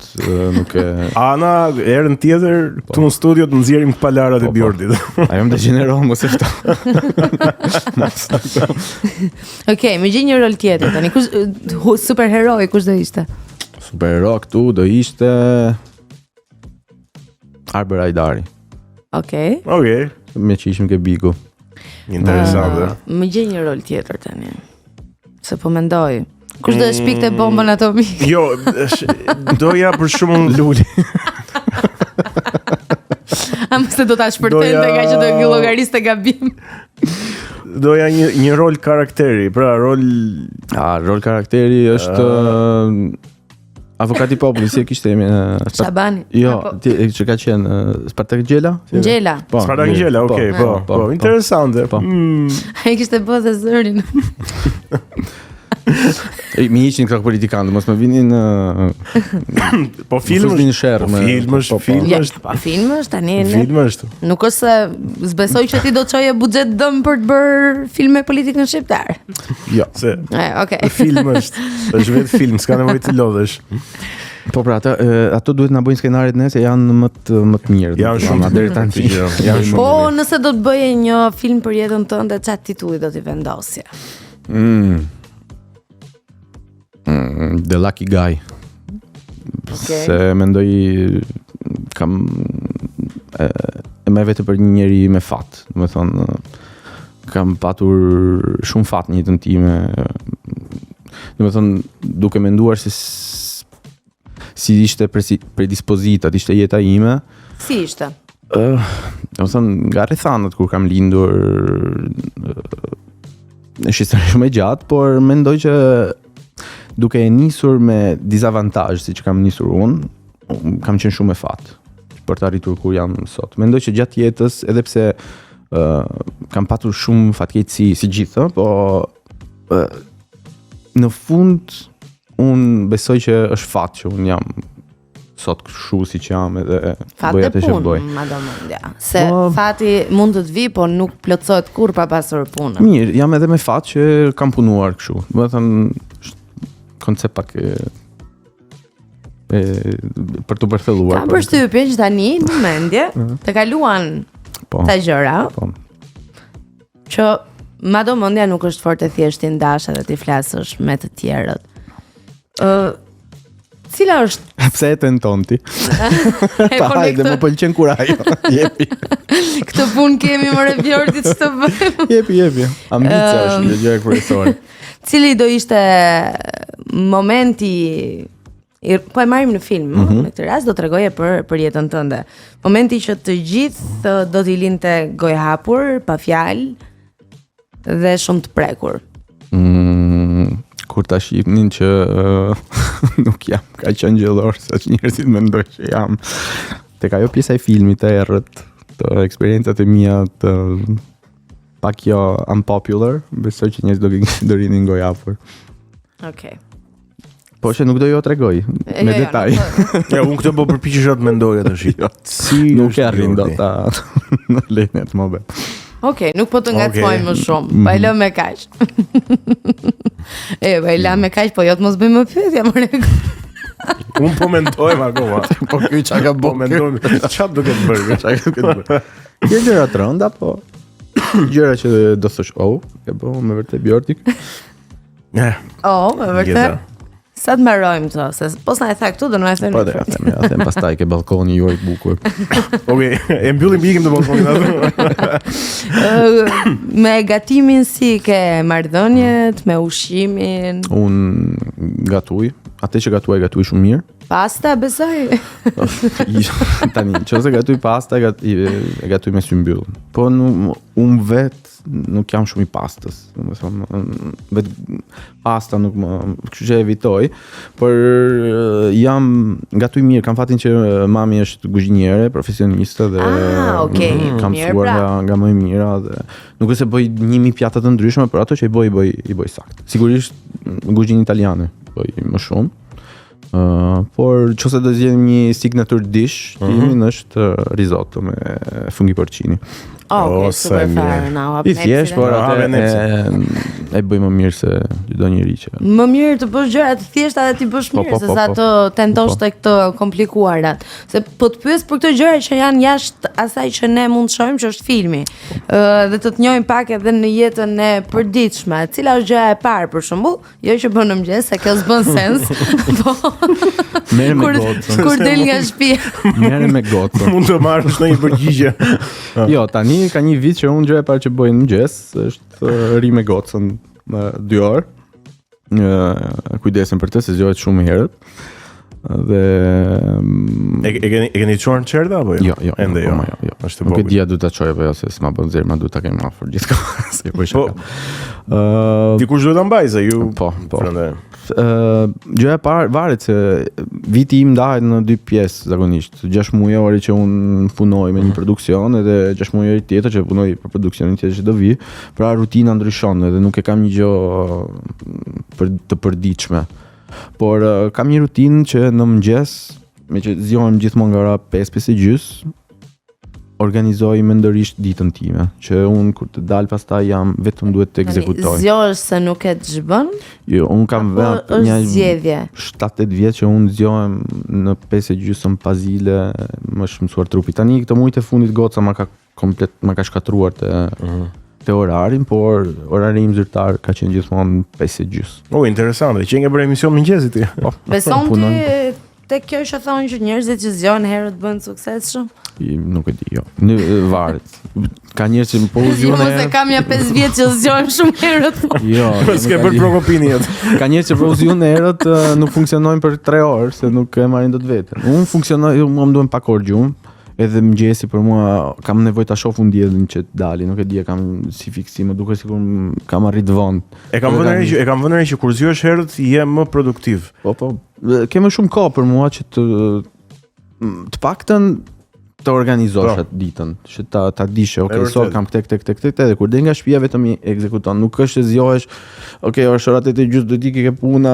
A: nuk e
D: Ana herën tjetër këtu në studio të nxjerrim palarat e Bjordit.
A: Ajo më degeneron mos e fto.
B: Okej, më gjej një rol tjetër tani. Kush superheroi kush do ishte?
A: Superhero këtu do ishte Arber Hajdari.
B: Okej.
A: Me që ishim ke Bigu.
D: Interesante.
B: Më gjej një rol tjetër tani. Se po mendoj. Kush do të shpikte bombën atomike?
D: Jo, doja për shkakun Luli.
B: A mos e do ta shpërtente nga që do llogariste gabim.
D: Doja një rol karakteri, pra rol
A: karakteri është avokati i popullit, si e kishte emrin?
B: Shabani.
A: Jo, që ka qenë Spartak Gjela?
B: Gjela.
D: Spartak Gjela, okay, po. Interesante.
B: Ai kishte bërë zërin.
A: Mi ishin këta politikanë, mos më vinin
D: po film është
B: tani.
D: Film është.
B: Nuk është se zbesoj që ti do të çoje buxhet dëm për të bërë filme politikën shqiptar.
A: Jo.
B: Okej.
D: Film është vetë film, s'ka nevojë të lodhesh.
A: Po pra, ato duhet na bëjnë skenaret ne se janë më të mirë.
D: Janë shumë
A: deri tani.
B: Po, nëse do të bëje një film për jetën tënde, çfarë titulli do t'i vendosje?
A: The Lucky Guy. Se mendoj kam e me vetë për një njeri me fat. Do të thonë kam patur shumë fat në jetën time. Do të thonë duke menduar se si ishte predispozitat, ishte jeta ime.
B: Si ishte?
A: Do të thonë nga rrethanat kur kam lindur është histori shumë e gjatë, por mendoj që duke e nisur me dizavantazh siç kam nisur unë, kam qenë shumë e fat për të arritur ku jam sot. Mendoj që gjatë jetës, edhe pse kam patur shumë fatkeqësi si gjithë, po në fund unë besoj që është fat që unë jam sot kështu siç jam edhe bëj atë që bëj.
B: Madomendja. Se fati mund të të vi, po nuk plotësohet kurrë pa pasur punën.
A: Mirë, jam edhe me fat që kam punuar kështu. Do të thënë koncept pak për të përthelluar.
B: Kam përshtypjen që tani në mendje të kaluan ta gjëra.
A: Po.
B: Që madomendja nuk është fort e thjeshtë ti ndash edhe ti flasësh me të tjerët. Cila është?
A: Pse e tenton ti? Pa hajde, më pëlqen kur ajo. Jepi.
B: Këtë punë kemi more Bjorti ç'të bëjmë.
A: Jepi. Ambicia është gjë kryesore.
B: Cili do ishte momenti po e marrim në film, në këtë rast do t'rregoje për jetën tënde. Momenti që të gjithë do t'i linte gojë hapur, pa fjalë dhe shumë të prekur.
A: Kur ta shihnin që nuk jam kaq angjëllor sa që njerëzit mendojnë që jam. Tek ajo pjesa e filmit të errët, të eksperiencat e mia të pak jo unpopular, besoj që njerëzit do rinin gojë hapur.
B: Okej.
A: Po që nuk do jo t'rregoj me detaj.
D: Ja, unë këtë po përpiqesha të mendoja tash. Si
A: nuk e arrin dot ta në lenet më be.
B: Okej, nuk po të ngacmoj më shumë. Pa e lë me kaq. Pa e lë me kaq, po jo të mos bëjmë pyetje më rregull.
D: Unë po mendojmë akoma.
A: Po ky çka ka
D: Po mendojmë. Çfarë duhet të bëj?
A: Çka duhet të bëj? Kjo gjëra të rënda, po gjëra që do thosh, e bëu me vërtet Bjorti.
B: Me vërtet. Sa të mbarojmë këto, se pos na e tha këtu do na e thënë.
A: Po ja, them pastaj ke balkoni juaj bukur.
D: Okej, e mbyllim ikim të balkonit atë.
B: Me gatimin si ke marrëdhëniet, me ushqimin.
A: Un gatuj, atë që gatuaj shumë mirë.
B: Pasta besoj.
A: Tani, nëse gatuj pasta, e gatuj me sy mbyll. Po un vet nuk jam shumë i pastës, domethënë vetë pasta nuk më, kështu që evitoj, por jam gatuj mirë, kam fatin që mami është kuzhiniere, profesioniste dhe kam mësuar nga më e mira dhe nuk është se bëj 1000 pjata të ndryshme, por ato që i bëj saktë. Sigurisht kuzhinë italiane bëj më shumë. Por nëse do zgjedhim një signature dish, timin është risotto me funghi porcini.
B: Super fare.
A: I thjesht, por atë e bëj më mirë se çdo njeri që.
B: Më mirë të bësh gjëra të thjeshta dhe ti bësh mirë se sa të tentosh tek të komplikuarat. Se po të pyes për këto gjëra që janë jashtë asaj që ne mund të shohim që është filmi. Dhe të njohim pak edhe në jetën e përditshme. Cila është gjëja e parë për shembull? Jo që bën në mëngjes, se kjo s'bën sens. Po.
A: Merre me gocën.
B: Kur del nga shtëpia.
A: Merre me gocën.
D: Mund të marrësh në një përgjigje.
A: Jo, tani ka një vit që unë gjëja e parë që bëj në mëngjes është ri me gocën 2 orë. Kujdesem për të se zgjohet shumë herët. Dhe
D: e keni çuar në çerdhe apo jo?
A: Jo.
D: Ende jo. Është e
A: Nuk e
D: vogël.
A: dia du ta çoj apo jo, se s'ma bën zërma, du ta kem afër gjithkohë. Se bëj shaka.
D: Dikush duhet ta mbajë se ju.
A: Po.
D: Prandaj.
A: Gjëja e parë varet se viti im ndahet në 2 pjesë zakonisht. 6 mujore që un punoj me një produksion edhe 6 mujore tjetër që punoj për produksionin tjetër që do vi. Pra rutina ndryshon edhe nuk e kam një gjë për të përditshme. Por kam një rutinë që në mëngjes, me që zgjohem gjithmonë nga ora 5:30, organizoj mendërisht ditën time, që unë kur të dal pastaj jam vetëm duhet të ekzekutoj.
B: Zgjohesh se nuk e zhbën?
A: Jo, unë kam
B: një zgjedhje.
A: 7-8 vjet që unë zgjohem në 5:30 pazile, më është mësuar trupi. Tani këtë muajt e fundit goca ma ka shkatruar te orarin, por orari im zyrtar ka qenë gjithmonë 5:30.
D: Interesante, që nge bërë emision mëngjesi ti.
B: Beson ti tek kjo që thonë që njerëzit që zgjohen herët bëhen suksesshëm?
A: Nuk e di, jo. Në varet. Ka njerëz që po
B: Jo,
A: zgjohen
B: mos e kam ja 5 vjet që zgjohen shumë herët.
A: Jo,
D: S'ke bërë Prokopini atë.
A: Ka njerëz që provozojnë herët nuk funksionojnë për 3 orë se nuk e marrin dot veten. Unë funksionoj, mua më duhen pak orë gjumë. Edhe mëngjesi për mua kam nevojë ta shoh unë diellin që dali, nuk e di, kam si fiksim, më duket sikur kam arrit vonë.
D: E kam vënë re që kur zgjohesh herët je më produktiv.
A: Po, ke më shumë kohë për mua që të paktën të organizosh atë ditën, që ta dish, okay, sot kam këtë, edhe kur del nga shtëpia vetëm i ekzekuton. Nuk është që zgjohesh, okay, është ora 8:30 do të ke puna,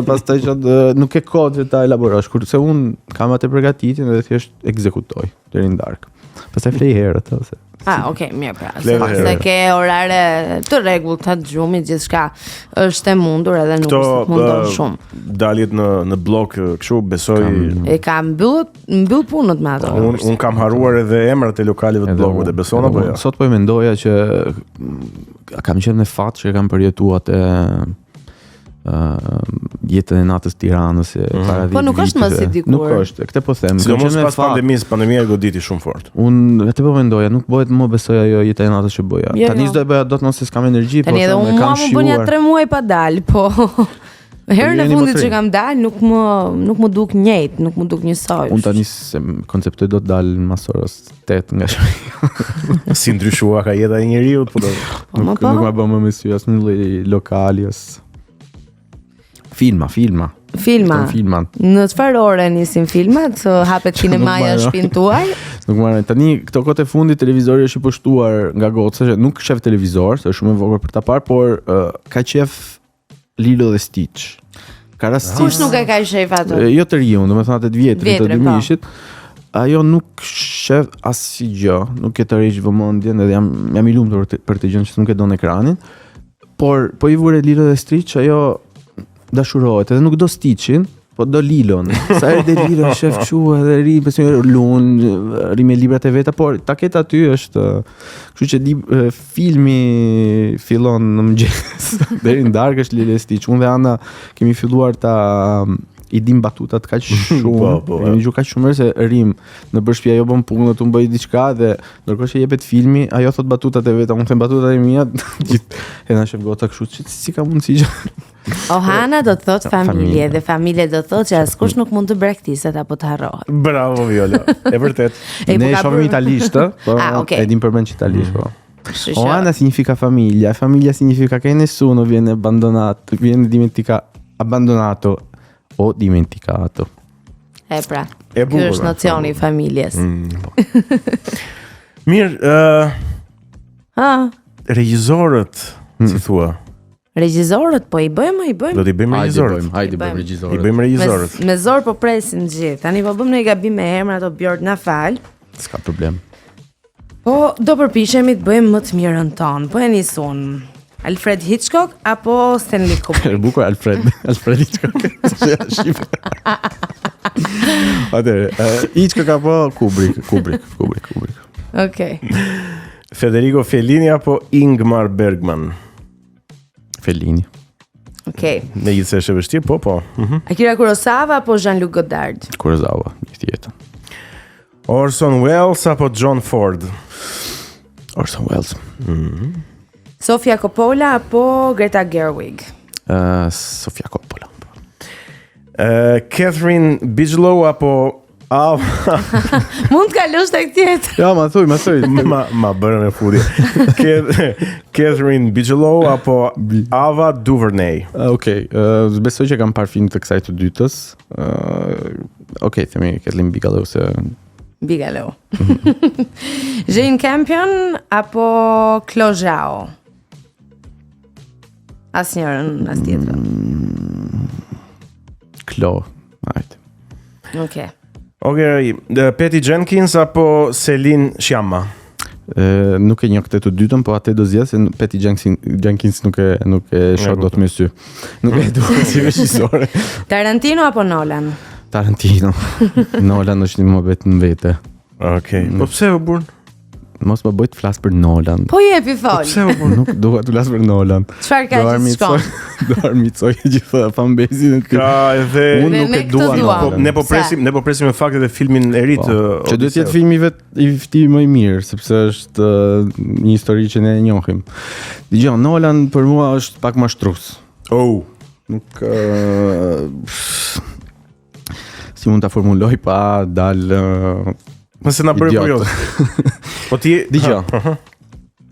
A: pastaj që nuk ke kohë të ta elaborosh. Kurse un kam atë përgatitjen dhe thjesht ekzekutoj deri në darkë. Pastaj flej herët ose.
B: Okay, mirë pra. Se ke orare të rregullta të gjumit, gjithçka është e mundur edhe nuk është mundon shumë.
D: Daljet në blok kështu besoj
B: e kam mbyll punët me ato.
D: Un kam harruar edhe emrat e lokaleve të blokut, e beson apo jo?
A: Sot po mendoja që kam qenë në fat që kam përjetuar atë jetën e natës Tiranës para 10
B: Po nuk është më si dikur.
A: Nuk është, këtë po them.
D: Sidomos pas pandemisë, pandemia e goditi shumë fort.
A: Unë atë po mendoja, nuk bëhet më besoj ajo jeta e natës që bëja. Tani s'do e bëja dot nëse s'kam energji, po
B: tani edhe unë kam shijuar. Tani edhe unë 3 muaj pa dal, po herën e fundit që kam dal nuk më duk njëjtë, nuk më duk njësoj.
A: Unë tani se konceptoj do të dal mas orës 8 nga shtëpia.
D: Si ndryshua ka jeta e njeriu, po do.
A: Nuk ma bë më sy asnjë lloj lokali as Filma.
B: Në çfarë ore nisin filmat? Hapet kinemaja në shtëpinë tuaj?
A: Nuk marrë. Tani këto kohë të fundit televizori është i pushtuar nga goca, që nuk shef televizor, se është shumë e vogël për ta parë, por ka qef Lilo dhe Stitch. Ka rastisht.
B: Kush nuk e ka shef atë?
A: Jo të riun, domethënë atë të vjetrin të 2000-shit. Ajo nuk shef asgjë, nuk e tërheq vëmendjen, edhe jam i lumtur për të gjën që nuk e don ekranin. Por po i vure Lilo dhe Stitch, ajo dashurohet, edhe nuk do Stitchin, po do Lilon. Sa herë del Lilo shef kështu edhe ri, besoj lun, ri me librat e veta, por taketa aty është, kështu që filmi fillon në mëngjes deri në darkë është Lilo e Stitch. Unë dhe Ana kemi filluar ta i dim batutat kaq shumë, kemi gjuar kaq shumë se rim në shtëpi, ajo bën punë, tu bëj diçka dhe ndërkohë që jepet filmi, ajo thot batutat e veta, unë them batutat e mia, gjithë e na shef gota kështu, si ka mundësi që
B: Ohana do të thot familje dhe familje do të thot që askush nuk mund të braktiset apo të harrohet.
D: Bravo Viola, e vërtet.
A: Ne shohim italisht, po
B: okay.
A: E dim përmend italisht, po. Ohana significa famiglia, famiglia significa che nessuno viene abbandonato, viene abbandonato o dimenticato.
B: Pra, kjo është nocioni i familjes.
D: Mirë, regjisorët, si thua?
B: Regjisorët, po i bëjmë.
D: Do t'i bëjmë regjisorët.
A: Hajde bëjmë regjisorët.
D: I bëjmë regjisorët.
B: Me zor po presim gjithë. Tani po bëjmë një gabim me emrat, o Bjort na fal.
A: S'ka problem.
B: Po do përpiqemi të bëjmë më të mirën tonë. Po e nisun. Alfred Hitchcock apo Stanley Kubrick?
A: Bukur Alfred Hitchcock. Atëre, Hitchcock apo Kubrick.
B: Okej.
D: Federico Fellini apo Ingmar Bergman?
A: Fellini.
B: Okej.
D: Megjithëse është e vështirë, po.
B: Akira Kurosawa apo Jean-Luc Godard?
A: Kurosawa, gjithë jetën.
D: Orson Welles apo John Ford?
A: Orson Welles.
B: Sofia Coppola apo Greta Gerwig?
A: Sofia Coppola.
D: Catherine Bigelow apo
B: Mund të kalosh tek tjetër.
A: Ja, ma thuj.
D: Ma bërën e fudi. Catherine Bigelow apo Ava DuVernay?
A: Okej, besoj që kam parë film të kësaj të dytës. Okej, themi Catherine Bigelow.
B: Jane Campion apo Chloe Zhao? Asnjërin, as tjetrën.
A: Chloe, hajde.
B: Okej.
D: Patty Jenkins apo Celine Sciamma?
A: Nuk e njoh këtë të dytën, po atë do zgjas se Patty Jenkins nuk e shoh dot me sy. Nuk e dua si regjisore.
B: Tarantino apo Nolan?
A: Tarantino. Nolan është një mohabet në vete.
D: Okej. Po pse u burn?
A: Mos më bëj të flas për Nolan.
B: Po jepi fol.
A: Nuk dua të flas për Nolan.
B: Çfarë ka që shkon?
A: Do armicoj gjithë fanbase-in.
D: Ka edhe
A: Unë nuk
B: ne
A: e dua
B: këtë
A: Nolan.
B: duam.
D: Ne po presim në fakt edhe filmin e ri të
A: Që duhet të jetë filmi i fti më i mirë, sepse është një histori që ne e njohim. Dgjoj, Nolan për mua është pak mashtrues.
D: Oh,
A: Nuk si mund ta formuloj pa dal
D: nëse na bëre
A: Idiot.
D: kurioz. Po ti
A: Dgjoj.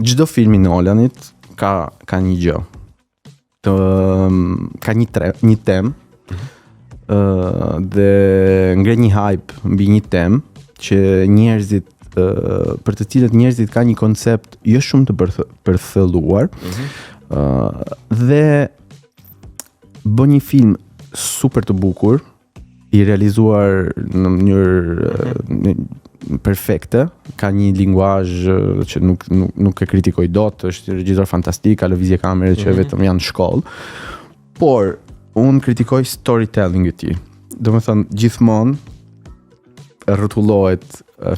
A: Çdo film i Nolanit ka një gjë. Ka një temë. Dhe ngre një hype mbi një temë që njerëzit për të cilët njerëzit ka një koncept jo shumë të përthelluar. Dhe bën një film super të bukur, i realizuar në mënyrë perfekte, ka një linguazh që nuk e kritikoj dot, është regjisor fantastik, ka lëvizje kamere që vetëm janë shkollë. Por unë kritikoj storytelling e tij. Domethënë gjithmonë rrotullohet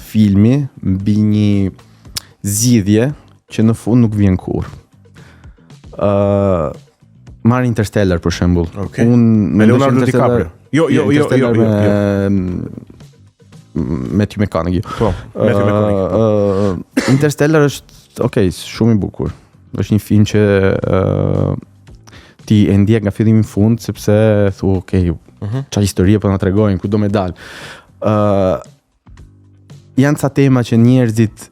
A: filmi mbi një zgjidhje që në fund nuk vjen kurrë. Marr Interstellar për shembull.
D: Okay.
A: Me
D: Leonardo DiCaprio. Jo.
A: Matthew McConaughey.
D: Po, Matthew McConaughey.
A: Interstellar është shumë i bukur. Është një film që ti e ndjek nga fillimi në fund sepse thu çfarë historie po na tregojnë, ku do me dal. Janë ca tema që njerëzit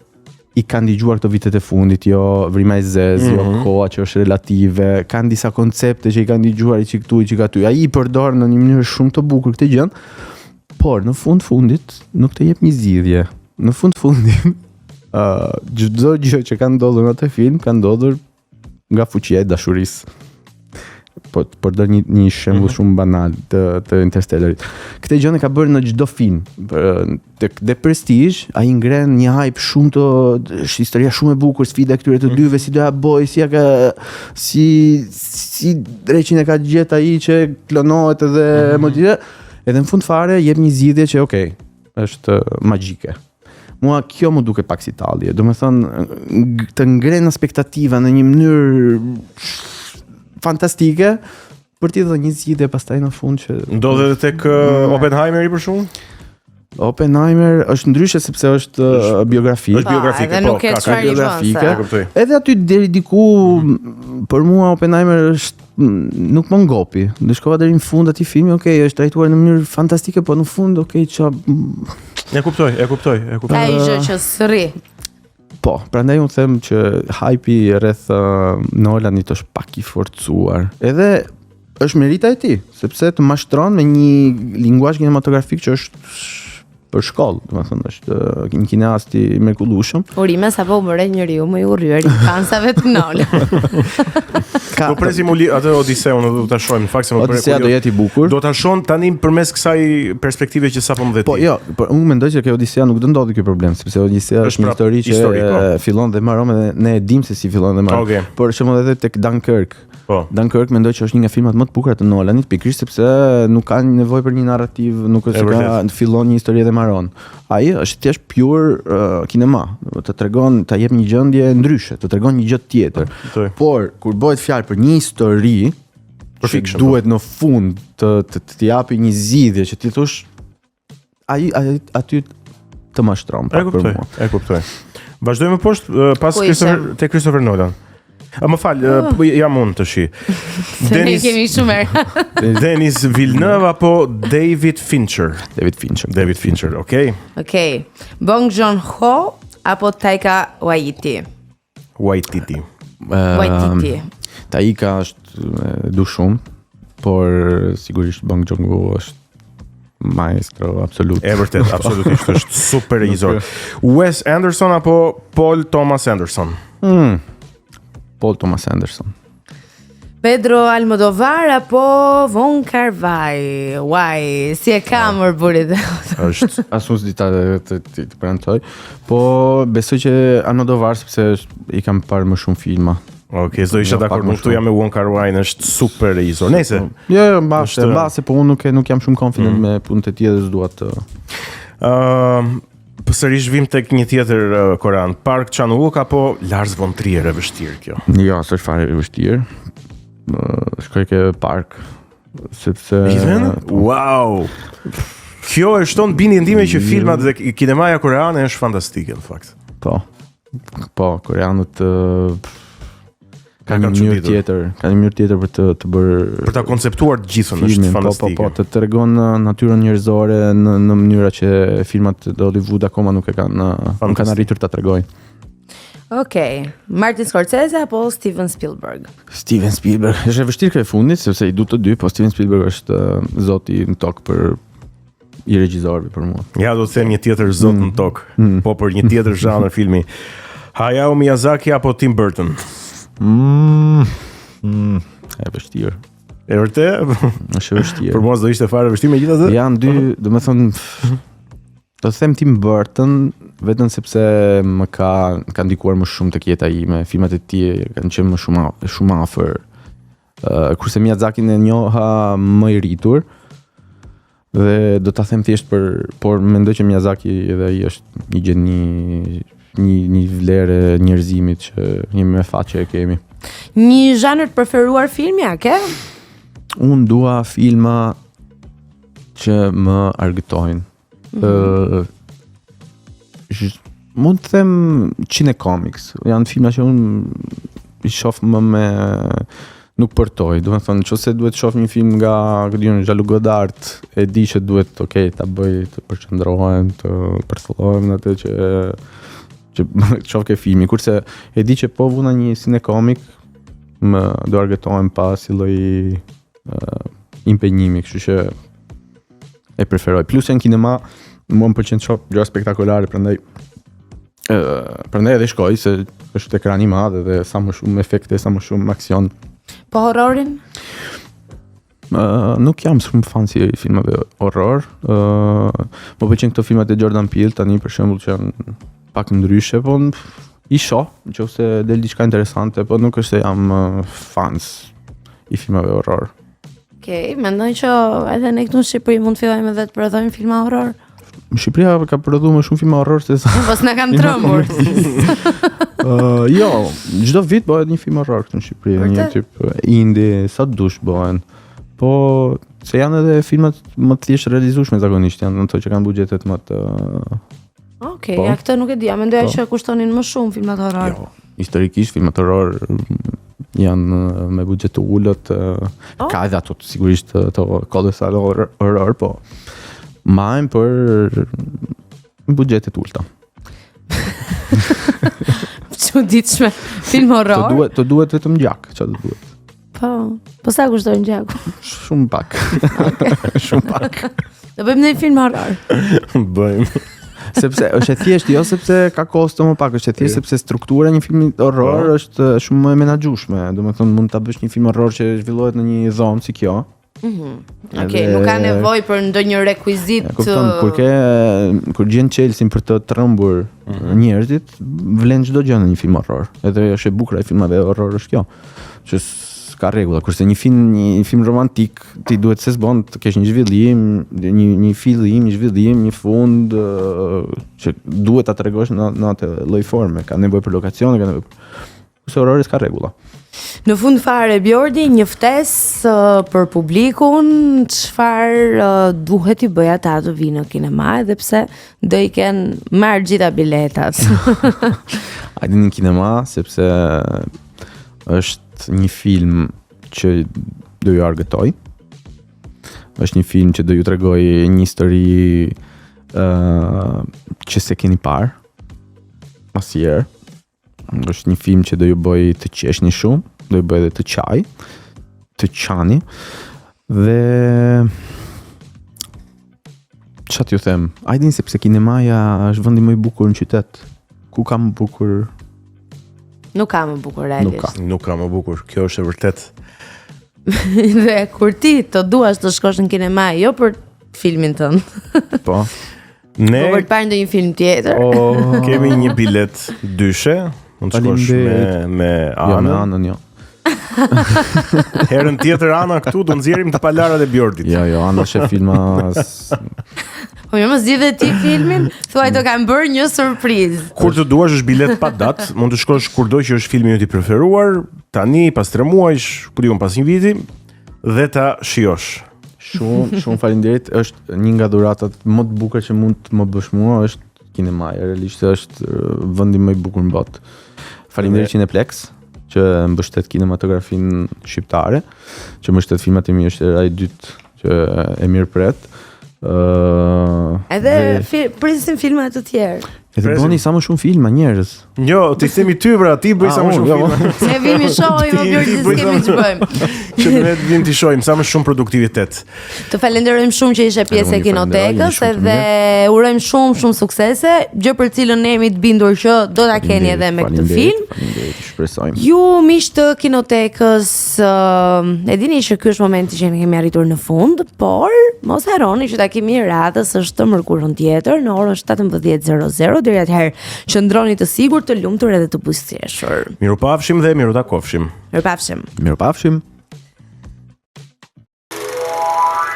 A: i kanë dëgjuar këto vitet e fundit, jo vrima e zezë, jo koha që është relative, kanë disa koncepte që i kanë dëgjuar i çik këtu, i çik aty. Ai i përdor në një mënyrë shumë të bukur këtë gjë, por në fundit nuk të jep një zgjidhje. Në fundit çdo gjë që ka ndodhur në atë film ka ndodhur nga fuqia e dashurisë. Po përdor një shembull shumë banal të Interstellarit. Këtë gjë e ka bërë në çdo film. Tek The Prestige, ai ngren një hype shumë është historia shumë e bukur, sfida këtyre të dyve, si do ja bëj, si dreqin e ka gjetë ai që klonohet edhe edhe në fund fare jep një zgjidhje që është magjike. Mua kjo më duket pak si tallje. Domethënë të ngren ekspektativa në një mënyrë fantastike për t'i dhënë një zgjidhje pastaj në fund që
D: ndodhet edhe tek Oppenheimeri për shkakun.
A: Oppenheimer është ndryshe sepse është biografik.
D: Është biografike,
B: edhe nuk e çfarë
A: biografike. Edhe aty deri diku për mua Oppenheimer nuk më ngopi. Dhe shkova deri në fund atij filmi, është trajtuar në mënyrë fantastike, po në fund
D: E kuptoj.
B: Ai gjë që srri.
A: Po, prandaj unë them që hype-i rreth Nolanit është pak i forcuar. Edhe është merita e tij, sepse të mashtron me një linguzh kinematografik që është për shkollë, domethënë është një kineast i mrekullueshëm.
B: Urime sapo u bëre njeriu më i urryer i fansave të Nolan.
D: Po presim atë Odiseun do ta shohim, në fakt se më bëre.
A: Odisea do jetë i bukur.
D: Do ta shohim tani përmes kësaj perspektive që sapo më dhe ti.
A: Po jo, por unë mendoj që Odisea nuk do ndodhi ky problem, sepse Odisea është një histori që fillon dhe mbaron dhe ne e dimë se si fillon dhe mbaron.
D: Okay.
A: Por shembull edhe tek Dunkirk.
D: Po.
A: Dunkirk mendoj që është një nga filmat më të bukura të Nolanit, pikërisht sepse nuk ka nevojë për një narrativ, nuk është se fillon një histori dhe mbaron. Ai është thjesht pure kinema, të tregon, ta jep një gjendje ndryshe, të tregon një gjë tjetër. Por kur bëhet fjalë për një histori që duhet në fund të japi një zgjidhje që ti thosh ai aty të mashtron pak për mua.
D: E kuptoj. Vazhdojmë poshtë pas Christopher Nolan. Më fal, jam unë të shi.
B: Ne kemi shumë herë.
D: Denis Villeneuve apo David Fincher?
A: David Fincher,
B: Okej. Bong Joon-ho apo Taika Waititi?
D: Waititi.
A: Taika është du shumë, por sigurisht Bong Joon-ho është maestro absolut.
D: E vërtet, absolutisht është super regjisor. Wes Anderson apo Paul Thomas Anderson?
A: Paul Thomas Anderson.
B: Pedro Almodovar apo Von Kar-wai? Si e kamër burit?
D: Është
A: asun s'di të premtoj, po besoj që Almodovar sepse i kam parë më shumë filma.
D: Okej, s'do isha dakord, unë këtu jam me Wong Kar-wai, është super regjisor. Nëse.
A: Jo, mbase, po unë nuk jam shumë confident me punët e tij dhe s'dua të
D: Sërish vim tek një tjetër korean, Park Chan-wook apo Lars von Trier e vështirë kjo?
A: Jo, s'është fare e vështirë. Shkoj ke Park sepse
D: Wow. Kjo e shton bindjen që filmat dhe kinemaja koreane është fantastike në fakt.
A: Po, koreanët kanë një mënyrë tjetër për të bërë
D: për ta konceptuar të gjithën, është fantastike.
A: Po, të tregon natyrën njerëzore në mënyra që filmat e Hollywood akoma nuk kanë arritur ta tregojnë.
B: Okej, Martin Scorsese apo Steven Spielberg?
A: Steven Spielberg. Është e vështirë kjo e fundit sepse i du të dy, po Steven Spielberg është zoti në tokë për i regjisorëve për mua.
D: Ja, do të them një tjetër zot në tokë, po për një tjetër zhanër filmi. Hayao Miyazaki apo Tim Burton?
A: E vështirë.
D: E vërtet?
A: Është vështirë.
D: Për mua do ishte fare vështirë megjithatë.
A: Janë dy, domethënë do të them Tim Burton vetëm sepse më ka ndikuar më shumë tek jeta ime. Filmat e tij kanë qenë më shumë afër. Kurse Miyazakin e njoha më i rritur. Dhe do ta them thjesht por mendoj që Miyazaki edhe ai është një gjeni një vlerë e njerëzimit që një me faqe e kemi.
B: Një zhanër të preferuar filmi a ke?
A: Unë dua filma që më argëtojnë. Mund të them cinecomics. Janë filma që unë i shoh më me nuk përtoj. Do të thonë nëse duhet të shoh një film nga Jean-Luc Godard, e di që duhet ta bëj të përqendrohem, të përthollohem në atë që shoh ke filmi, kurse e di që po vuna një cinecomic më do argëtohem pa si lloj impenjimi, kështu që e preferoj. Plus në kinema mua më pëlqen të shoh gjëra spektakolare, prandaj edhe shkoj se është ekran i madh dhe sa më shumë efekte, sa më shumë aksion.
B: Po horrorin?
A: Nuk jam shumë fan si filmave horror. Më pëlqen këto filmat e Jordan Peele tani për shembull që janë pak ndryshe, po i shoh nëse del diçka interesante, po nuk është se jam fans i filmave horror.
B: Okej, mendoj që edhe ne këtu në Shqipëri mund të fillojmë edhe të prodhojmë filma horror.
A: Shqipëria ka prodhuar më shumë filma horror se sa.
B: Po s'na kanë trembur.
A: Jo, çdo vit bëhet një film horror këtu në Shqipëri, një tip indie, sa dush bëhen. Po se janë edhe filmat më të thjesht realizueshme zakonisht, janë ato që kanë buxhetet më të
B: Okej, ja këtë nuk e di, mendoja që kushtonin më shumë filmat horror.
A: Jo, historikisht filmat horror janë me buxhet të ulët, ka edhe ato sigurisht ato kolosal horror, po majnë për buxhete të ulta.
B: Çuditshme. Film horror.
A: Të duhet vetëm gjak, çfarë do duhet?
B: Po sa kushton gjaku?
A: Shumë pak. Shumë pak.
B: Do bëjmë një film horror.
D: Bëjmë.
A: Sepse është e thjesht, jo sepse ka kosto më pak, është e thjesht sepse struktura e një filmi horror është shumë më e menaxhueshme. Domethënë mund ta bësh një film horror që zhvillohet në një zonë si kjo.
B: Okej, nuk ka nevojë për ndonjë rekvizit.
A: Kur gjen Chelsea për të trembur njerëzit, vlen çdo gjë në një film horror. Edhe është e bukur e filmave horror është kjo. Që ka rregulla, kurse një film romantik ti duhet se s'bën të kesh një zhvillim, një fillim, një zhvillim, një fund që duhet ta tregosh në atë lloj forme, ka nevojë për lokacione, ka nevojë. Kurse horrori s'ka rregulla.
B: Në fund fare Bjordi, një ftesë për publikun, çfarë duhet i bëj ata të vinë në kinema, edhe pse do i kenë marrë gjitha biletat.
A: Hajde në kinema sepse është një film që do ju argëtoj. Është një film që do ju tregoj një histori që se keni parë asnjëherë. Është një film që do ju bëj të qeshni shumë, do ju bëj edhe të qaj, të qani. Dhe çfarë t'ju them? Hajde sepse kinemaja është vendi më i bukur në qytet. Ku ka më bukur?
B: Nuk ka më bukur realisht.
D: Nuk ka më bukur, kjo është e vërtet.
B: Dhe kur ti të duash të shkosh në kinema, jo për filmin tënd.
A: Po.
B: Po për të parë ndonjë film tjetër.
D: Kemi një bilet dyshe, mund të shkosh me
A: Jo, me anën, jo.
D: Herën tjetër Ana këtu do nxjerrim të palarat e Bjordit.
A: Jo, Ana shef filma
B: Po më mos di dhe ti filmin, thuaj do kam bërë një surprizë.
D: Kur të duash është bilet pa datë, mund të shkosh kurdo që është filmi yt i preferuar, tani pas 3 muajsh, ku diun pas një viti dhe ta shijosh.
A: Shumë faleminderit, është një nga dhuratat më të bukura që mund të më bësh mua, është kinemaja, realisht është vendi më i bukur në botë. Faleminderit Cineplex që mbështet kinematografinë shqiptare, që mbështet filmat e mi, është era e dytë që e mirëpret.
B: Edhe prisim filma të tjerë.
A: Edhe bëni sa më shumë filma njerëz.
D: Jo, ti themi ty pra, ti bëj sa më shumë filma.
B: Ne vimi shohim, o Bjordi, s'kemi që bëjmë.
D: Që ne vim të shohim sa më shumë produktivitet.
B: Të falenderojmë shumë që ishe pjesë e Kinotekës edhe urojmë shumë suksese, gjë për cilën ne jemi të bindur që do ta keni edhe me këtë film.
A: Faleminderit, shpresojmë.
B: Ju miq të Kinotekës, e dini që ky është momenti që ne kemi arritur në fund, por mos harroni që takimi i radhës është të mërkurën tjetër në orën 17:00. Deri atëherë, qëndroni të sigurt, të lumtur edhe të buzëqeshur.
D: Mirupafshim dhe miru takofshim.
A: Mirupafshim.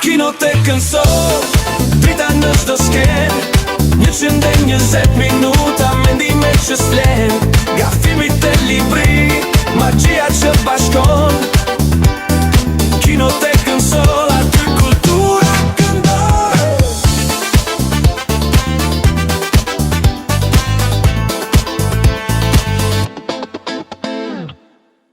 C: Kinotekën Sot, drita në çdo skenë, 120 minuta mendime që s'flen, nga filmit e libri, magjia